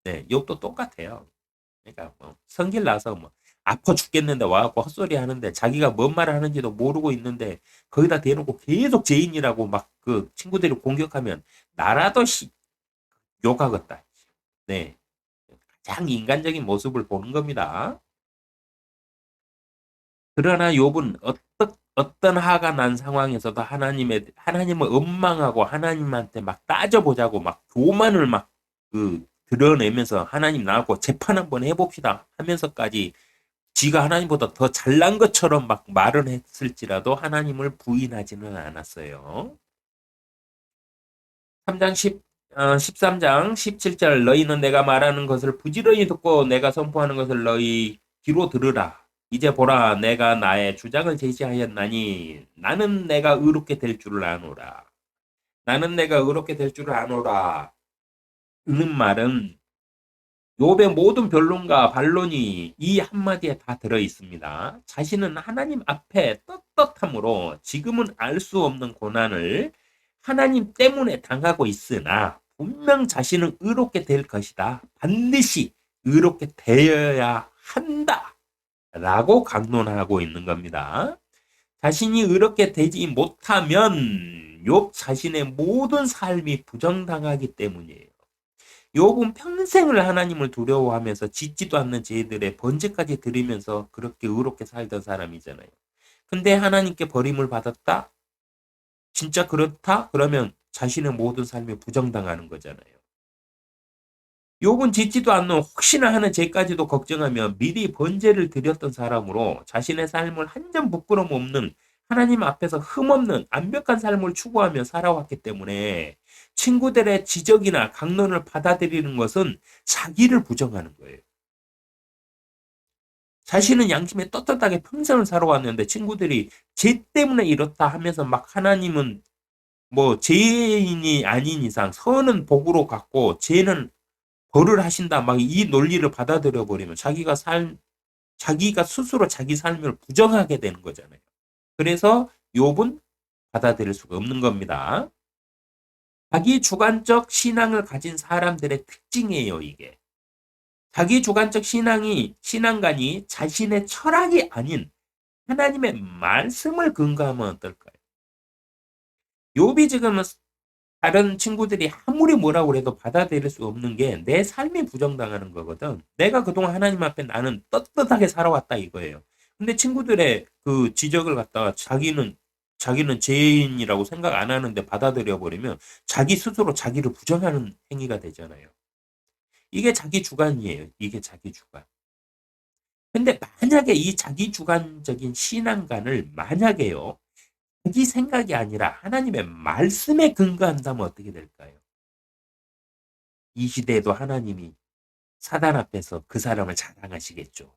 네, 욥도 똑같아요. 그러니까 뭐 성길 나서 뭐 아파 죽겠는데 와갖고 헛소리 하는데 자기가 뭔 말을 하는지도 모르고 있는데 거기다 대놓고 계속 죄인이라고 막 그 친구들이 공격하면 나라도 욕하겠다. 네. 가장 인간적인 모습을 보는 겁니다. 그러나 욥은 어떤 화가 난 상황에서도 하나님을 원망하고 하나님한테 막 따져보자고 막 교만을 막 드러내면서 하나님 나하고 재판 한번 해봅시다 하면서까지 지가 하나님보다 더 잘난 것처럼 막 말을 했을지라도 하나님을 부인하지는 않았어요. 3장 13장 17절 너희는 내가 말하는 것을 부지런히 듣고 내가 선포하는 것을 너희 귀로 들으라. 이제 보라 내가 나의 주장을 제시하였나니 나는 내가 의롭게 될 줄을 아노라. 나는 내가 의롭게 될 줄을 아노라. 는 말은 욥의 모든 변론과 반론이 이 한마디에 다 들어 있습니다. 자신은 하나님 앞에 떳떳함으로 지금은 알 수 없는 고난을 하나님 때문에 당하고 있으나 분명 자신은 의롭게 될 것이다. 반드시 의롭게 되어야 한다. 라고 강론하고 있는 겁니다. 자신이 의롭게 되지 못하면 욥 자신의 모든 삶이 부정당하기 때문이에요. 욥은 평생을 하나님을 두려워하면서 짓지도 않는 죄들의 번제까지 드리면서 그렇게 의롭게 살던 사람이잖아요. 근데 하나님께 버림을 받았다? 진짜 그렇다? 그러면 자신의 모든 삶이 부정당하는 거잖아요. 욥은 짓지도 않는 혹시나 하는 죄까지도 걱정하며 미리 번제를 드렸던 사람으로 자신의 삶을 한 점 부끄럼 없는 하나님 앞에서 흠없는 완벽한 삶을 추구하며 살아왔기 때문에 친구들의 지적이나 강론을 받아들이는 것은 자기를 부정하는 거예요. 자신은 양심에 떳떳하게 평생을 살아왔는데 친구들이 죄 때문에 이렇다 하면서 막 하나님은 뭐 죄인이 아닌 이상 선은 복으로 갚고 죄는 벌을 하신다 막 이 논리를 받아들여 버리면 자기가 스스로 자기 삶을 부정하게 되는 거잖아요. 그래서 욥은 받아들일 수가 없는 겁니다. 자기 주관적 신앙을 가진 사람들의 특징이에요, 이게. 자기 주관적 신앙관이 자신의 철학이 아닌 하나님의 말씀을 근거하면 어떨까요? 욥이 지금 다른 친구들이 아무리 뭐라고 해도 받아들일 수 없는 게 내 삶이 부정당하는 거거든. 내가 그동안 하나님 앞에 나는 떳떳하게 살아왔다 이거예요. 근데 친구들의 그 지적을 갖다가 자기는 죄인이라고 생각 안 하는데 받아들여 버리면 자기 스스로 자기를 부정하는 행위가 되잖아요. 이게 자기 주관이에요. 이게 자기 주관. 근데 만약에 이 자기 주관적인 신앙관을 만약에요. 자기 생각이 아니라 하나님의 말씀에 근거한다면 어떻게 될까요? 이 시대에도 하나님이 사단 앞에서 그 사람을 자랑하시겠죠.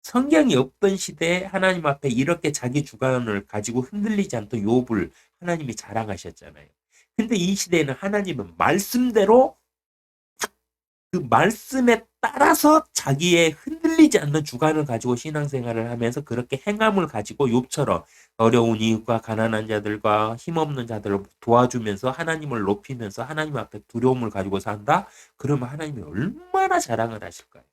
성경이 없던 시대에 하나님 앞에 이렇게 자기 주관을 가지고 흔들리지 않던 욥을 하나님이 자랑하셨잖아요. 근데 이 시대에는 하나님은 말씀대로 그 말씀에 따라서 자기의 흔들리지 않는 주관을 가지고 신앙생활을 하면서 그렇게 행함을 가지고 욥처럼 어려운 이웃과 가난한 자들과 힘없는 자들을 도와주면서 하나님을 높이면서 하나님 앞에 두려움을 가지고 산다? 그러면 하나님이 얼마나 자랑을 하실까요?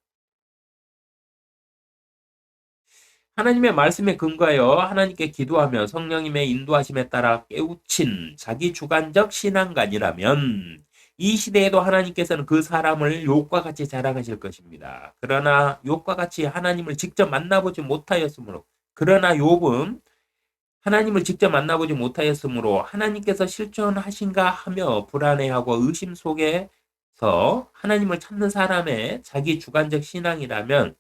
하나님의 말씀에 근거하여 하나님께 기도하며 성령님의 인도하심에 따라 깨우친 자기 주관적 신앙관이라면 이 시대에도 하나님께서는 그 사람을 욥과 같이 자랑하실 것입니다. 그러나 욥과 같이 하나님을 직접 만나보지 못하였으므로 그러나 욥은 하나님을 직접 만나보지 못하였으므로 하나님께서 실존하신가 하며 불안해하고 의심 속에서 하나님을 찾는 사람의 자기 주관적 신앙이라면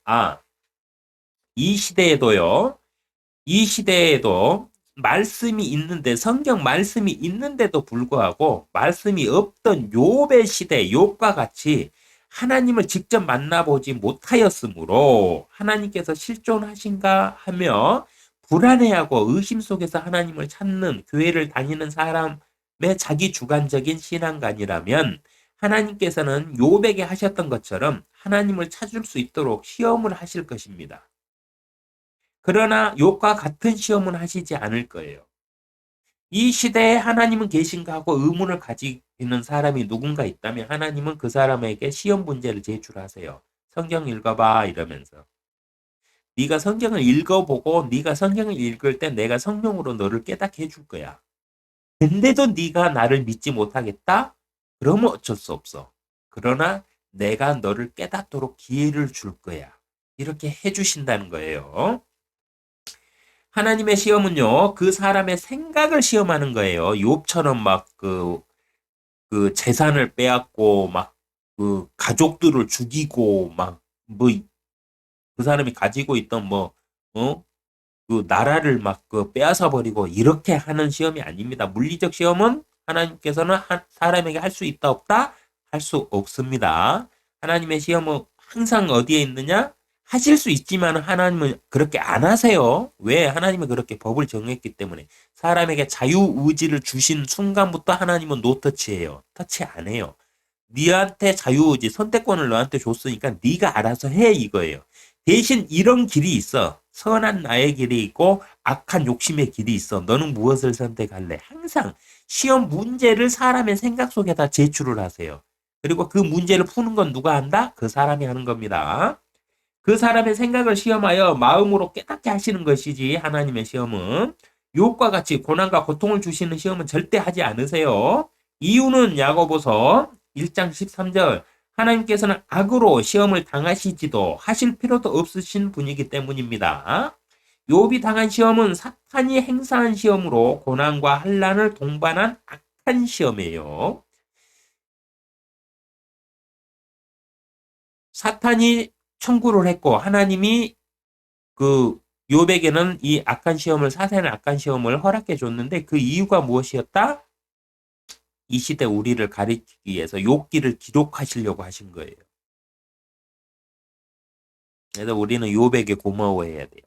이 시대에도요. 이 시대에도 말씀이 있는데 성경 말씀이 있는데도 불구하고 말씀이 없던 욥의 시대 욥과 같이 하나님을 직접 만나보지 못하였으므로 하나님께서 실존하신가 하며 불안해하고 의심 속에서 하나님을 찾는 교회를 다니는 사람의 자기 주관적인 신앙관이라면 하나님께서는 욥에게 하셨던 것처럼 하나님을 찾을 수 있도록 시험을 하실 것입니다. 그러나 욥과 같은 시험은 하시지 않을 거예요. 이 시대에 하나님은 계신가 하고 의문을 가지는 사람이 누군가 있다면 하나님은 그 사람에게 시험 문제를 제출하세요. 성경 읽어봐 이러면서. 네가 성경을 읽어보고 네가 성경을 읽을 때 내가 성령으로 너를 깨닫게 해줄 거야. 근데도 네가 나를 믿지 못하겠다? 그러면 어쩔 수 없어. 그러나 내가 너를 깨닫도록 기회를 줄 거야. 이렇게 해주신다는 거예요. 하나님의 시험은요, 그 사람의 생각을 시험하는 거예요. 욥처럼 그 재산을 빼앗고, 그 가족들을 죽이고, 그 사람이 가지고 있던 그 나라를 빼앗아 버리고, 이렇게 하는 시험이 아닙니다. 물리적 시험은 하나님께서는 사람에게 할 수 있다, 없다? 할 수 없습니다. 하나님의 시험은 항상 어디에 있느냐? 하실 수 있지만 하나님은 그렇게 안 하세요. 왜? 하나님은 그렇게 법을 정했기 때문에. 사람에게 자유의지를 주신 순간부터 하나님은 노터치예요. 터치 안 해요. 네한테 자유의지, 선택권을 너한테 줬으니까 네가 알아서 해 이거예요. 대신 이런 길이 있어. 선한 나의 길이 있고 악한 욕심의 길이 있어. 너는 무엇을 선택할래? 항상 시험 문제를 사람의 생각 속에다 제출을 하세요. 그리고 그 문제를 푸는 건 누가 한다? 그 사람이 하는 겁니다. 그 사람의 생각을 시험하여 마음으로 깨닫게 하시는 것이지 하나님의 시험은 욥과 같이 고난과 고통을 주시는 시험은 절대 하지 않으세요. 이유는 야고보서 1장 13절 하나님께서는 악으로 시험을 당하시지도 하실 필요도 없으신 분이기 때문입니다. 욥이 당한 시험은 사탄이 행사한 시험으로 고난과 환난을 동반한 악한 시험이에요. 사탄이 청구를 했고 하나님이 그 욥에게는 이 악한 시험을 사탄의 악한 시험을 허락해 줬는데 그 이유가 무엇이었다? 이 시대 우리를 가리키기 위해서 욥기를 기록하시려고 하신 거예요. 그래서 우리는 욥에게 고마워해야 돼요.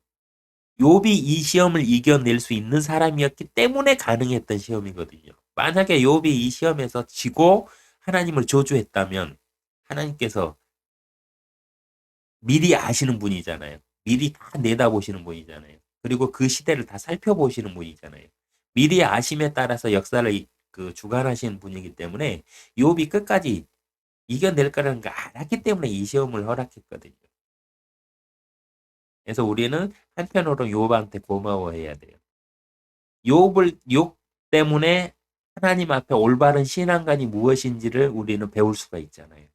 욥이 이 시험을 이겨낼 수 있는 사람이었기 때문에 가능했던 시험이거든요. 만약에 욥이 이 시험에서 지고 하나님을 저주했다면 하나님께서 미리 아시는 분이잖아요. 미리 다 내다보시는 분이잖아요. 그리고 그 시대를 다 살펴보시는 분이잖아요. 미리 아심에 따라서 역사를 주관하시는 분이기 때문에 욥이 끝까지 이겨낼 거라는 걸 알았기 때문에 이 시험을 허락했거든요. 그래서 우리는 한편으로 욥한테 고마워해야 돼요. 욥 때문에 하나님 앞에 올바른 신앙관이 무엇인지를 우리는 배울 수가 있잖아요.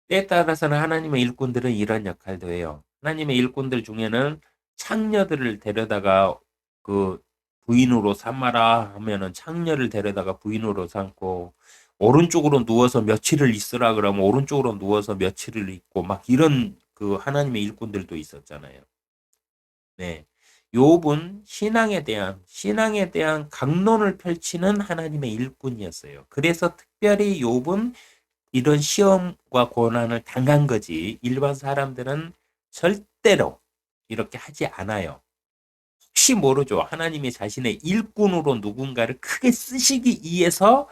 때에 따라서는 하나님의 일꾼들은 이런 역할도 해요. 하나님의 일꾼들 중에는 창녀들을 데려다가 그 부인으로 삼아라 하면은 창녀를 데려다가 부인으로 삼고, 오른쪽으로 누워서 며칠을 있으라 그러면 오른쪽으로 누워서 며칠을 있고 막 이런 그 하나님의 일꾼들도 있었잖아요. 네. 욥은 신앙에 대한 강론을 펼치는 하나님의 일꾼이었어요. 그래서 특별히 욥은 이런 시험과 고난을 당한 거지, 일반 사람들은 절대로 이렇게 하지 않아요. 혹시 모르죠. 하나님이 자신의 일꾼으로 누군가를 크게 쓰시기 위해서.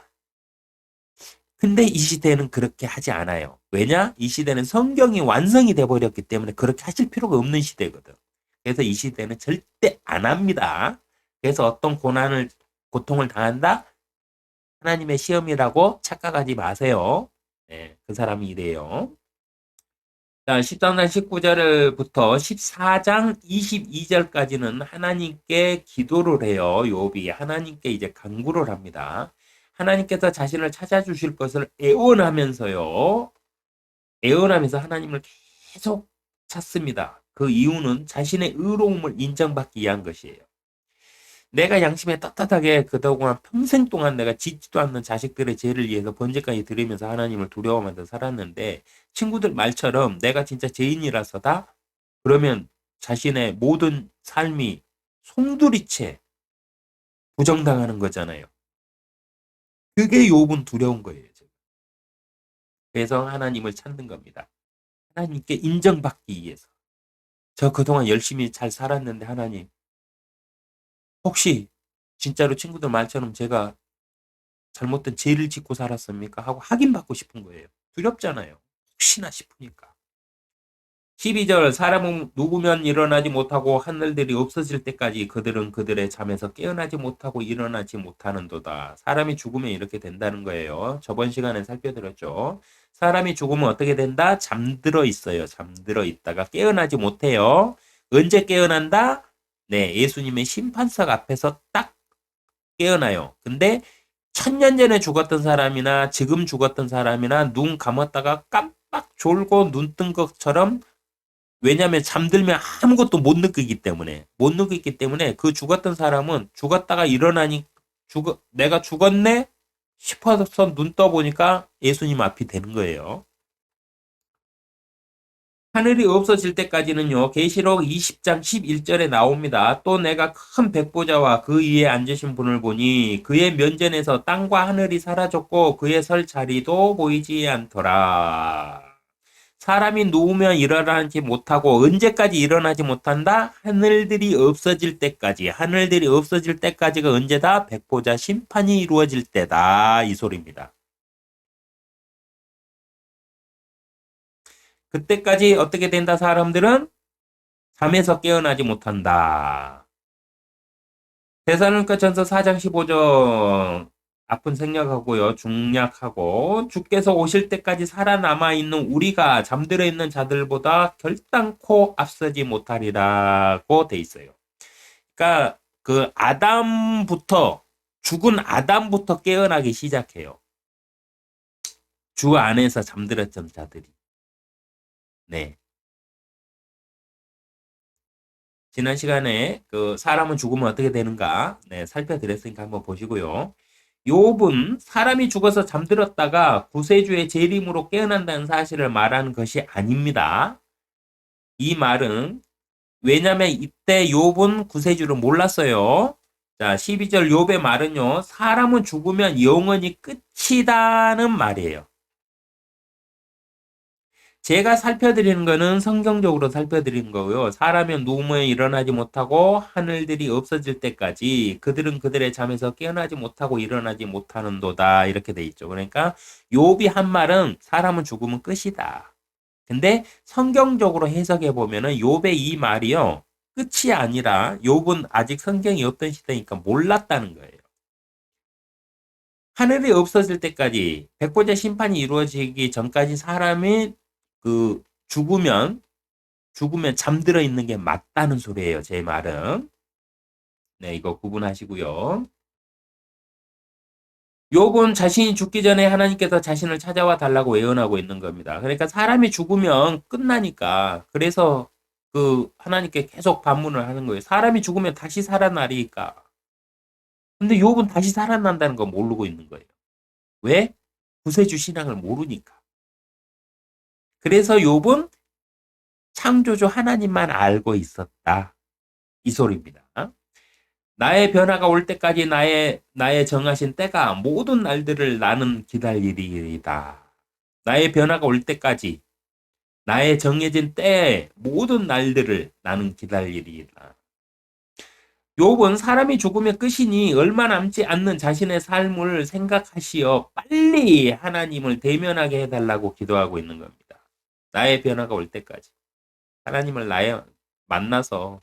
근데 이 시대는 그렇게 하지 않아요. 왜냐? 이 시대는 성경이 완성이 돼 버렸기 때문에 그렇게 하실 필요가 없는 시대거든. 그래서 이 시대는 절대 안 합니다. 그래서 어떤 고통을 당한다? 하나님의 시험이라고 착각하지 마세요. 네, 그 사람이 이래요. 자, 13장 19절부터 14장 22절까지는 하나님께 기도를 해요. 욥이 하나님께 이제 간구를 합니다. 하나님께서 자신을 찾아주실 것을 애원하면서 하나님을 계속 찾습니다. 그 이유는 자신의 의로움을 인정받기 위한 것이에요. 내가 양심에 떳떳하게 그동안 평생 동안 내가 짓지도 않는 자식들의 죄를 위해서 번제까지 드리면서 하나님을 두려워하면서 살았는데, 친구들 말처럼 내가 진짜 죄인이라서다? 그러면 자신의 모든 삶이 송두리째 부정당하는 거잖아요. 그게 욥은 두려운 거예요. 그래서 하나님을 찾는 겁니다. 하나님께 인정받기 위해서. 저 그동안 열심히 잘 살았는데 하나님, 혹시 진짜로 친구들 말처럼 제가 잘못된 죄를 짓고 살았습니까? 하고 확인받고 싶은 거예요. 두렵잖아요. 혹시나 싶으니까. 12절, 사람은 누구면 일어나지 못하고 하늘들이 없어질 때까지 그들은 그들의 잠에서 깨어나지 못하고 일어나지 못하는도다. 사람이 죽으면 이렇게 된다는 거예요. 저번 시간에 살펴드렸죠. 사람이 죽으면 어떻게 된다? 잠들어 있어요. 잠들어 있다가 깨어나지 못해요. 언제 깨어난다? 네, 예수님의 심판석 앞에서 딱 깨어나요. 근데 1000년 전에 죽었던 사람이나 지금 죽었던 사람이나 눈 감았다가 깜빡 졸고 눈 뜬 것처럼, 왜냐하면 잠들면 아무것도 못 느끼기 때문에 그 죽었던 사람은 죽었다가 일어나니 내가 죽었네 싶어서 눈 떠보니까 예수님 앞이 되는 거예요. 하늘이 없어질 때까지는요. 계시록 20장 11절에 나옵니다. 또 내가 큰 백보자와 그 위에 앉으신 분을 보니 그의 면전에서 땅과 하늘이 사라졌고 그의 설 자리도 보이지 않더라. 사람이 누우면 일어나지 못하고 언제까지 일어나지 못한다? 하늘들이 없어질 때까지. 하늘들이 없어질 때까지가 언제다? 백보자 심판이 이루어질 때다. 이 소리입니다. 그때까지 어떻게 된다? 사람들은 잠에서 깨어나지 못한다. 데살로니가전서 4장 15절, 아픈 생략하고요. 중략하고, 주께서 오실 때까지 살아남아 있는 우리가 잠들어 있는 자들보다 결단코 앞서지 못하리라고 돼 있어요. 그러니까 죽은 아담부터 깨어나기 시작해요. 주 안에서 잠들었던 자들이. 네. 지난 시간에 사람은 죽으면 어떻게 되는가, 네, 살펴드렸으니까 한번 보시고요. 욥은 사람이 죽어서 잠들었다가 구세주의 재림으로 깨어난다는 사실을 말하는 것이 아닙니다. 이 말은, 왜냐면 이때 욥은 구세주를 몰랐어요. 자, 12절 욥의 말은요. 사람은 죽으면 영원히 끝이다는 말이에요. 제가 살펴드리는 거는 성경적으로 살펴드리는 거고요. 사람은 누움에 일어나지 못하고 하늘들이 없어질 때까지 그들은 그들의 잠에서 깨어나지 못하고 일어나지 못하는도다. 이렇게 돼 있죠. 그러니까 욥이 한 말은 사람은 죽으면 끝이다. 근데 성경적으로 해석해 보면은 욥의 이 말이요. 끝이 아니라 욥은 아직 성경이 없던 시대니까 몰랐다는 거예요. 하늘이 없어질 때까지 백보자 심판이 이루어지기 전까지 사람이 그 죽으면 잠들어 있는 게 맞다는 소리예요. 제 말은. 네, 이거 구분하시고요. 욥은 자신이 죽기 전에 하나님께서 자신을 찾아와 달라고 예언하고 있는 겁니다. 그러니까 사람이 죽으면 끝나니까 그래서 그 하나님께 계속 반문을 하는 거예요. 사람이 죽으면 다시 살아나리까. 근데 욥은 다시 살아난다는 거 모르고 있는 거예요. 왜? 구세주 신앙을 모르니까. 그래서 욥은 창조주 하나님만 알고 있었다. 이 소리입니다. 나의 변화가 올 때까지 나의 정하신 때가 모든 날들을 나는 기다리리이다. 나의 변화가 올 때까지 나의 정해진 때에 모든 날들을 나는 기다리리이다. 욥은 사람이 죽으면 끝이니 얼마 남지 않는 자신의 삶을 생각하시어 빨리 하나님을 대면하게 해달라고 기도하고 있는 겁니다. 나의 변화가 올 때까지 하나님을 만나서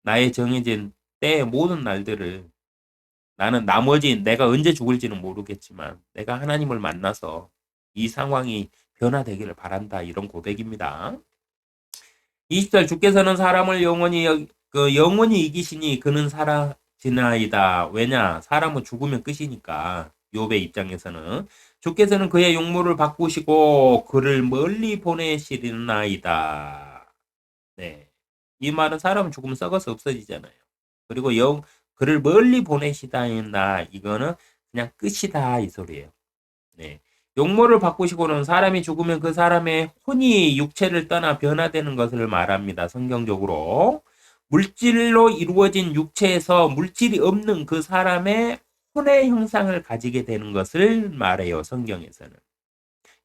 나의 정해진 때의 모든 날들을 나는 나머지 내가 언제 죽을지는 모르겠지만 내가 하나님을 만나서 이 상황이 변화되기를 바란다. 이런 고백입니다. 20절 주께서는 사람을 영원히 이기시니 그는 살아지나이다. 왜냐? 사람은 죽으면 끝이니까. 욥의 입장에서는 주께서는 그의 용모를 바꾸시고 그를 멀리 보내시리나이다. 네. 이 말은 사람은 죽으면 썩어서 없어지잖아요. 그리고 그를 멀리 보내시다나 이거는 그냥 끝이다 이 소리예요. 네. 용모를 바꾸시고는 사람이 죽으면 그 사람의 혼이 육체를 떠나 변화되는 것을 말합니다. 성경적으로. 물질로 이루어진 육체에서 물질이 없는 그 사람의 혼의 형상을 가지게 되는 것을 말해요. 성경에서는.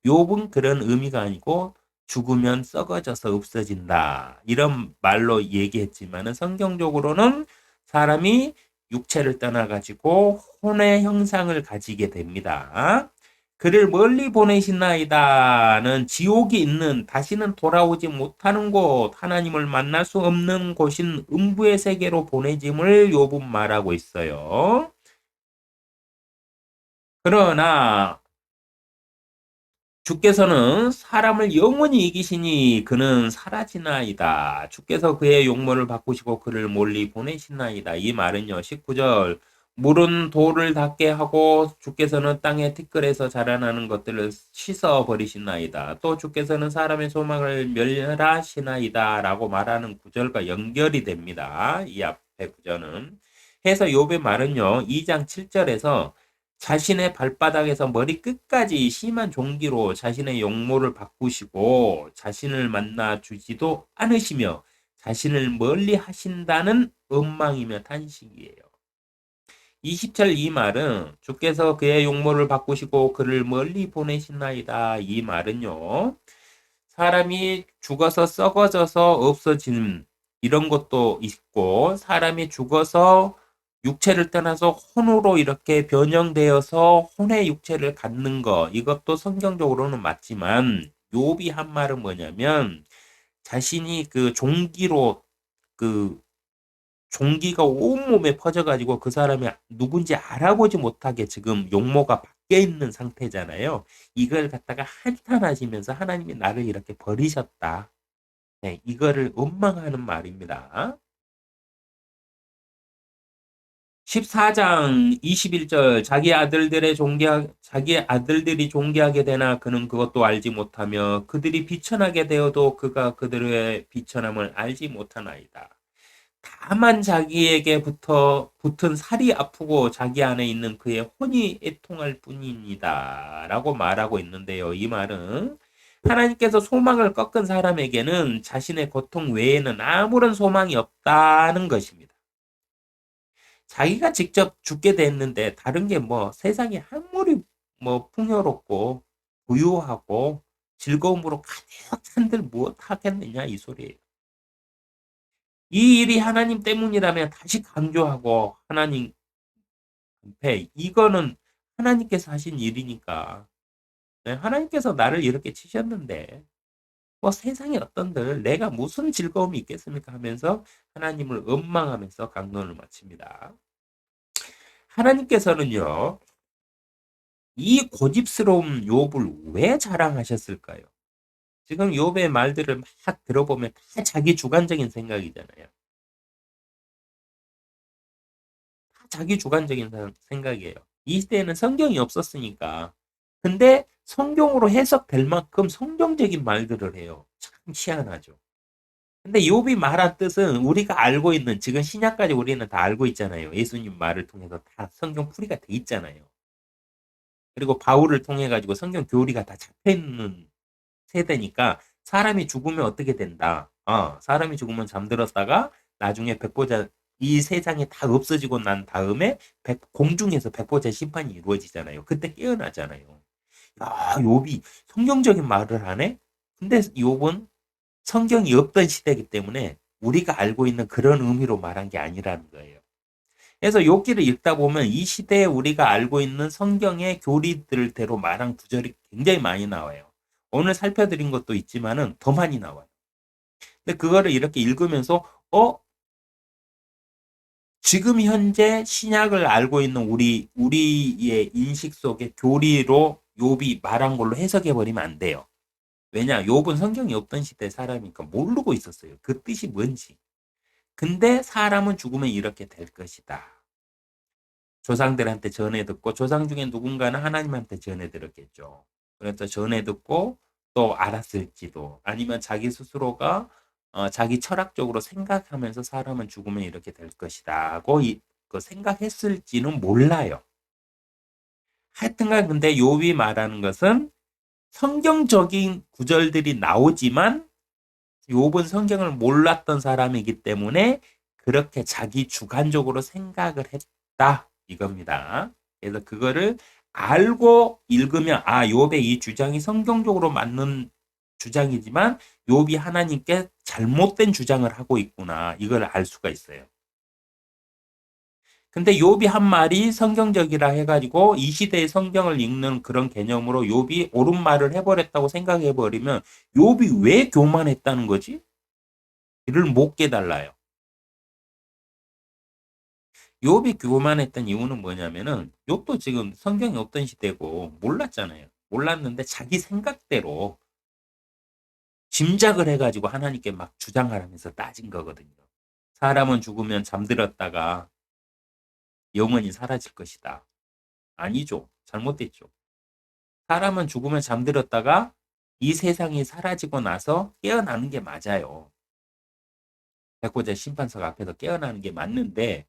욥은 그런 의미가 아니고 죽으면 썩어져서 없어진다. 이런 말로 얘기했지만은 성경적으로는 사람이 육체를 떠나가지고 혼의 형상을 가지게 됩니다. 그를 멀리 보내시나이다는 지옥이 있는 다시는 돌아오지 못하는 곳, 하나님을 만날 수 없는 곳인 음부의 세계로 보내짐을 욥은 말하고 있어요. 그러나 주께서는 사람을 영원히 이기시니 그는 사라지나이다. 주께서 그의 용모를 바꾸시고 그를 멀리 보내시나이다. 이 말은요. 19절 물은 돌을 닿게 하고 주께서는 땅의 티끌에서 자라나는 것들을 씻어 버리시나이다. 또 주께서는 사람의 소망을 멸하시나이다. 라고 말하는 구절과 연결이 됩니다. 이 앞에 구절은. 해서 욥의 말은요. 2장 7절에서 자신의 발바닥에서 머리 끝까지 심한 종기로 자신의 용모를 바꾸시고 자신을 만나 주지도 않으시며 자신을 멀리 하신다는 원망이며 탄식이에요. 20절 이 말은 주께서 그의 용모를 바꾸시고 그를 멀리 보내시나이다. 이 말은요. 사람이 죽어서 썩어져서 없어지는 이런 것도 있고 사람이 죽어서 육체를 떠나서 혼으로 이렇게 변형되어서 혼의 육체를 갖는 거 이것도 성경적으로는 맞지만 욥이 한 말은 뭐냐면 자신이 그 종기로 그 종기가 온몸에 퍼져가지고 그 사람이 누군지 알아보지 못하게 지금 용모가 밖에 있는 상태잖아요. 이걸 갖다가 한탄하시면서 하나님이 나를 이렇게 버리셨다. 네, 이거를 원망하는 말입니다. 14장 21절 자기 아들들이 존귀하게 되나 그는 그것도 알지 못하며 그들이 비천하게 되어도 그가 그들의 비천함을 알지 못하나이다. 다만 자기에게 붙은 살이 아프고 자기 안에 있는 그의 혼이 애통할 뿐입니다. 라고 말하고 있는데요. 이 말은 하나님께서 소망을 꺾은 사람에게는 자신의 고통 외에는 아무런 소망이 없다는 것입니다. 자기가 직접 죽게 됐는데 다른 게 뭐 세상이 아무리 뭐 풍요롭고 부유하고 즐거움으로 가득 찬들 무엇 하겠느냐 이 소리예요. 이 일이 하나님 때문이라면 다시 강조하고 하나님 앞에 이거는 하나님께서 하신 일이니까 네, 하나님께서 나를 이렇게 치셨는데 뭐 세상에 어떤들 내가 무슨 즐거움이 있겠습니까 하면서 하나님을 원망하면서 강론을 마칩니다. 하나님께서는요 이 고집스러운 욥을 왜 자랑하셨을까요? 지금 욥의 말들을 막 들어보면 다 자기 주관적인 생각이잖아요. 다 자기 주관적인 생각이에요. 이 시대에는 성경이 없었으니까. 근데 성경으로 해석될 만큼 성경적인 말들을 해요. 참 희한하죠. 근데 욥이 말한 뜻은 우리가 알고 있는 지금 신약까지 우리는 다 알고 있잖아요. 예수님 말을 통해서 다 성경 풀이가 돼 있잖아요. 그리고 바울을 통해 가지고 성경 교리가 다 잡혀 있는 세대니까 사람이 죽으면 어떻게 된다. 사람이 죽으면 잠들었다가 나중에 백보자 이 세상에 다 없어지고 난 다음에 공중에서 백보자 심판이 이루어지잖아요. 그때 깨어나잖아요. 야, 욥이 성경적인 말을 하네. 근데 욥은 성경이 없던 시대이기 때문에 우리가 알고 있는 그런 의미로 말한 게 아니라는 거예요. 그래서 욥기를 읽다 보면 이 시대에 우리가 알고 있는 성경의 교리들대로 말한 구절이 굉장히 많이 나와요. 오늘 살펴드린 것도 있지만은 더 많이 나와요. 근데 그거를 이렇게 읽으면서 지금 현재 신약을 알고 있는 우리의 인식 속의 교리로 욥이 말한 걸로 해석해 버리면 안 돼요. 왜냐? 욥은 성경이 없던 시대 사람이니까 모르고 있었어요. 그 뜻이 뭔지. 근데 사람은 죽으면 이렇게 될 것이다. 조상들한테 전해 듣고 조상 중에 누군가는 하나님한테 전해 들었겠죠. 그래서 전해 듣고 또 알았을지도 아니면 자기 스스로가 자기 철학적으로 생각하면서 사람은 죽으면 이렇게 될 것이다고 그 생각했을지는 몰라요. 하여튼간 근데 욥이 말하는 것은 성경적인 구절들이 나오지만 욥은 성경을 몰랐던 사람이기 때문에 그렇게 자기 주관적으로 생각을 했다 이겁니다. 그래서 그거를 알고 읽으면 욥의 이 주장이 성경적으로 맞는 주장이지만 욥이 하나님께 잘못된 주장을 하고 있구나 이걸 알 수가 있어요. 근데 욥이 한 말이 성경적이라 해가지고 이 시대의 성경을 읽는 그런 개념으로 욥이 옳은 말을 해버렸다고 생각해버리면 욥이 왜 교만했다는 거지? 이를 못 깨달아요. 욥이 교만했던 이유는 뭐냐면은 욥도 지금 성경이 없던 시대고 몰랐잖아요. 몰랐는데 자기 생각대로 짐작을 해가지고 하나님께 막 주장하면서 따진 거거든요. 사람은 죽으면 잠들었다가 영원히 사라질 것이다. 아니죠. 잘못됐죠. 사람은 죽으면 잠들었다가 이 세상이 사라지고 나서 깨어나는 게 맞아요. 백보자 심판석 앞에서 깨어나는 게 맞는데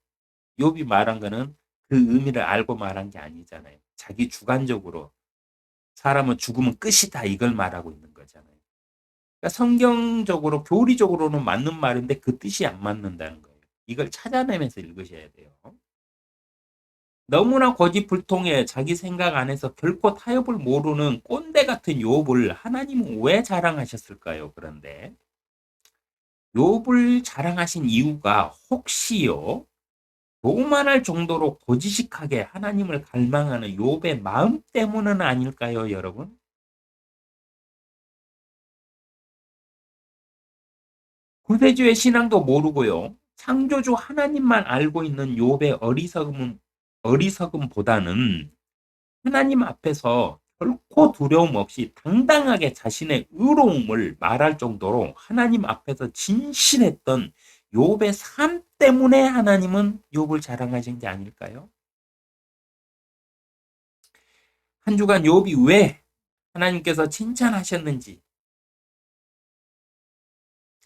욥이 말한 거는 그 의미를 알고 말한 게 아니잖아요. 자기 주관적으로 사람은 죽으면 끝이다 이걸 말하고 있는 거잖아요. 그러니까 성경적으로 교리적으로는 맞는 말인데 그 뜻이 안 맞는다는 거예요. 이걸 찾아내면서 읽으셔야 돼요. 너무나 고집불통에 자기 생각 안에서 결코 타협을 모르는 꼰대 같은 욥을 하나님은 왜 자랑하셨을까요? 그런데 욥을 자랑하신 이유가 혹시요 교만할 정도로 고지식하게 하나님을 갈망하는 욥의 마음 때문은 아닐까요, 여러분? 구세주의 신앙도 모르고요. 창조주 하나님만 알고 있는 욥의 어리석음보다는 하나님 앞에서 결코 두려움 없이 당당하게 자신의 의로움을 말할 정도로 하나님 앞에서 진실했던 욥의 삶 때문에 하나님은 욥을 자랑하신 게 아닐까요? 한 주간 욥이 왜 하나님께서 칭찬하셨는지,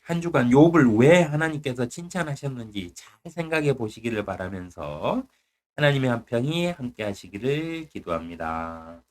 한 주간 욥을 왜 하나님께서 칭찬하셨는지 잘 생각해 보시기를 바라면서 하나님의 한평이 함께 하시기를 기도합니다.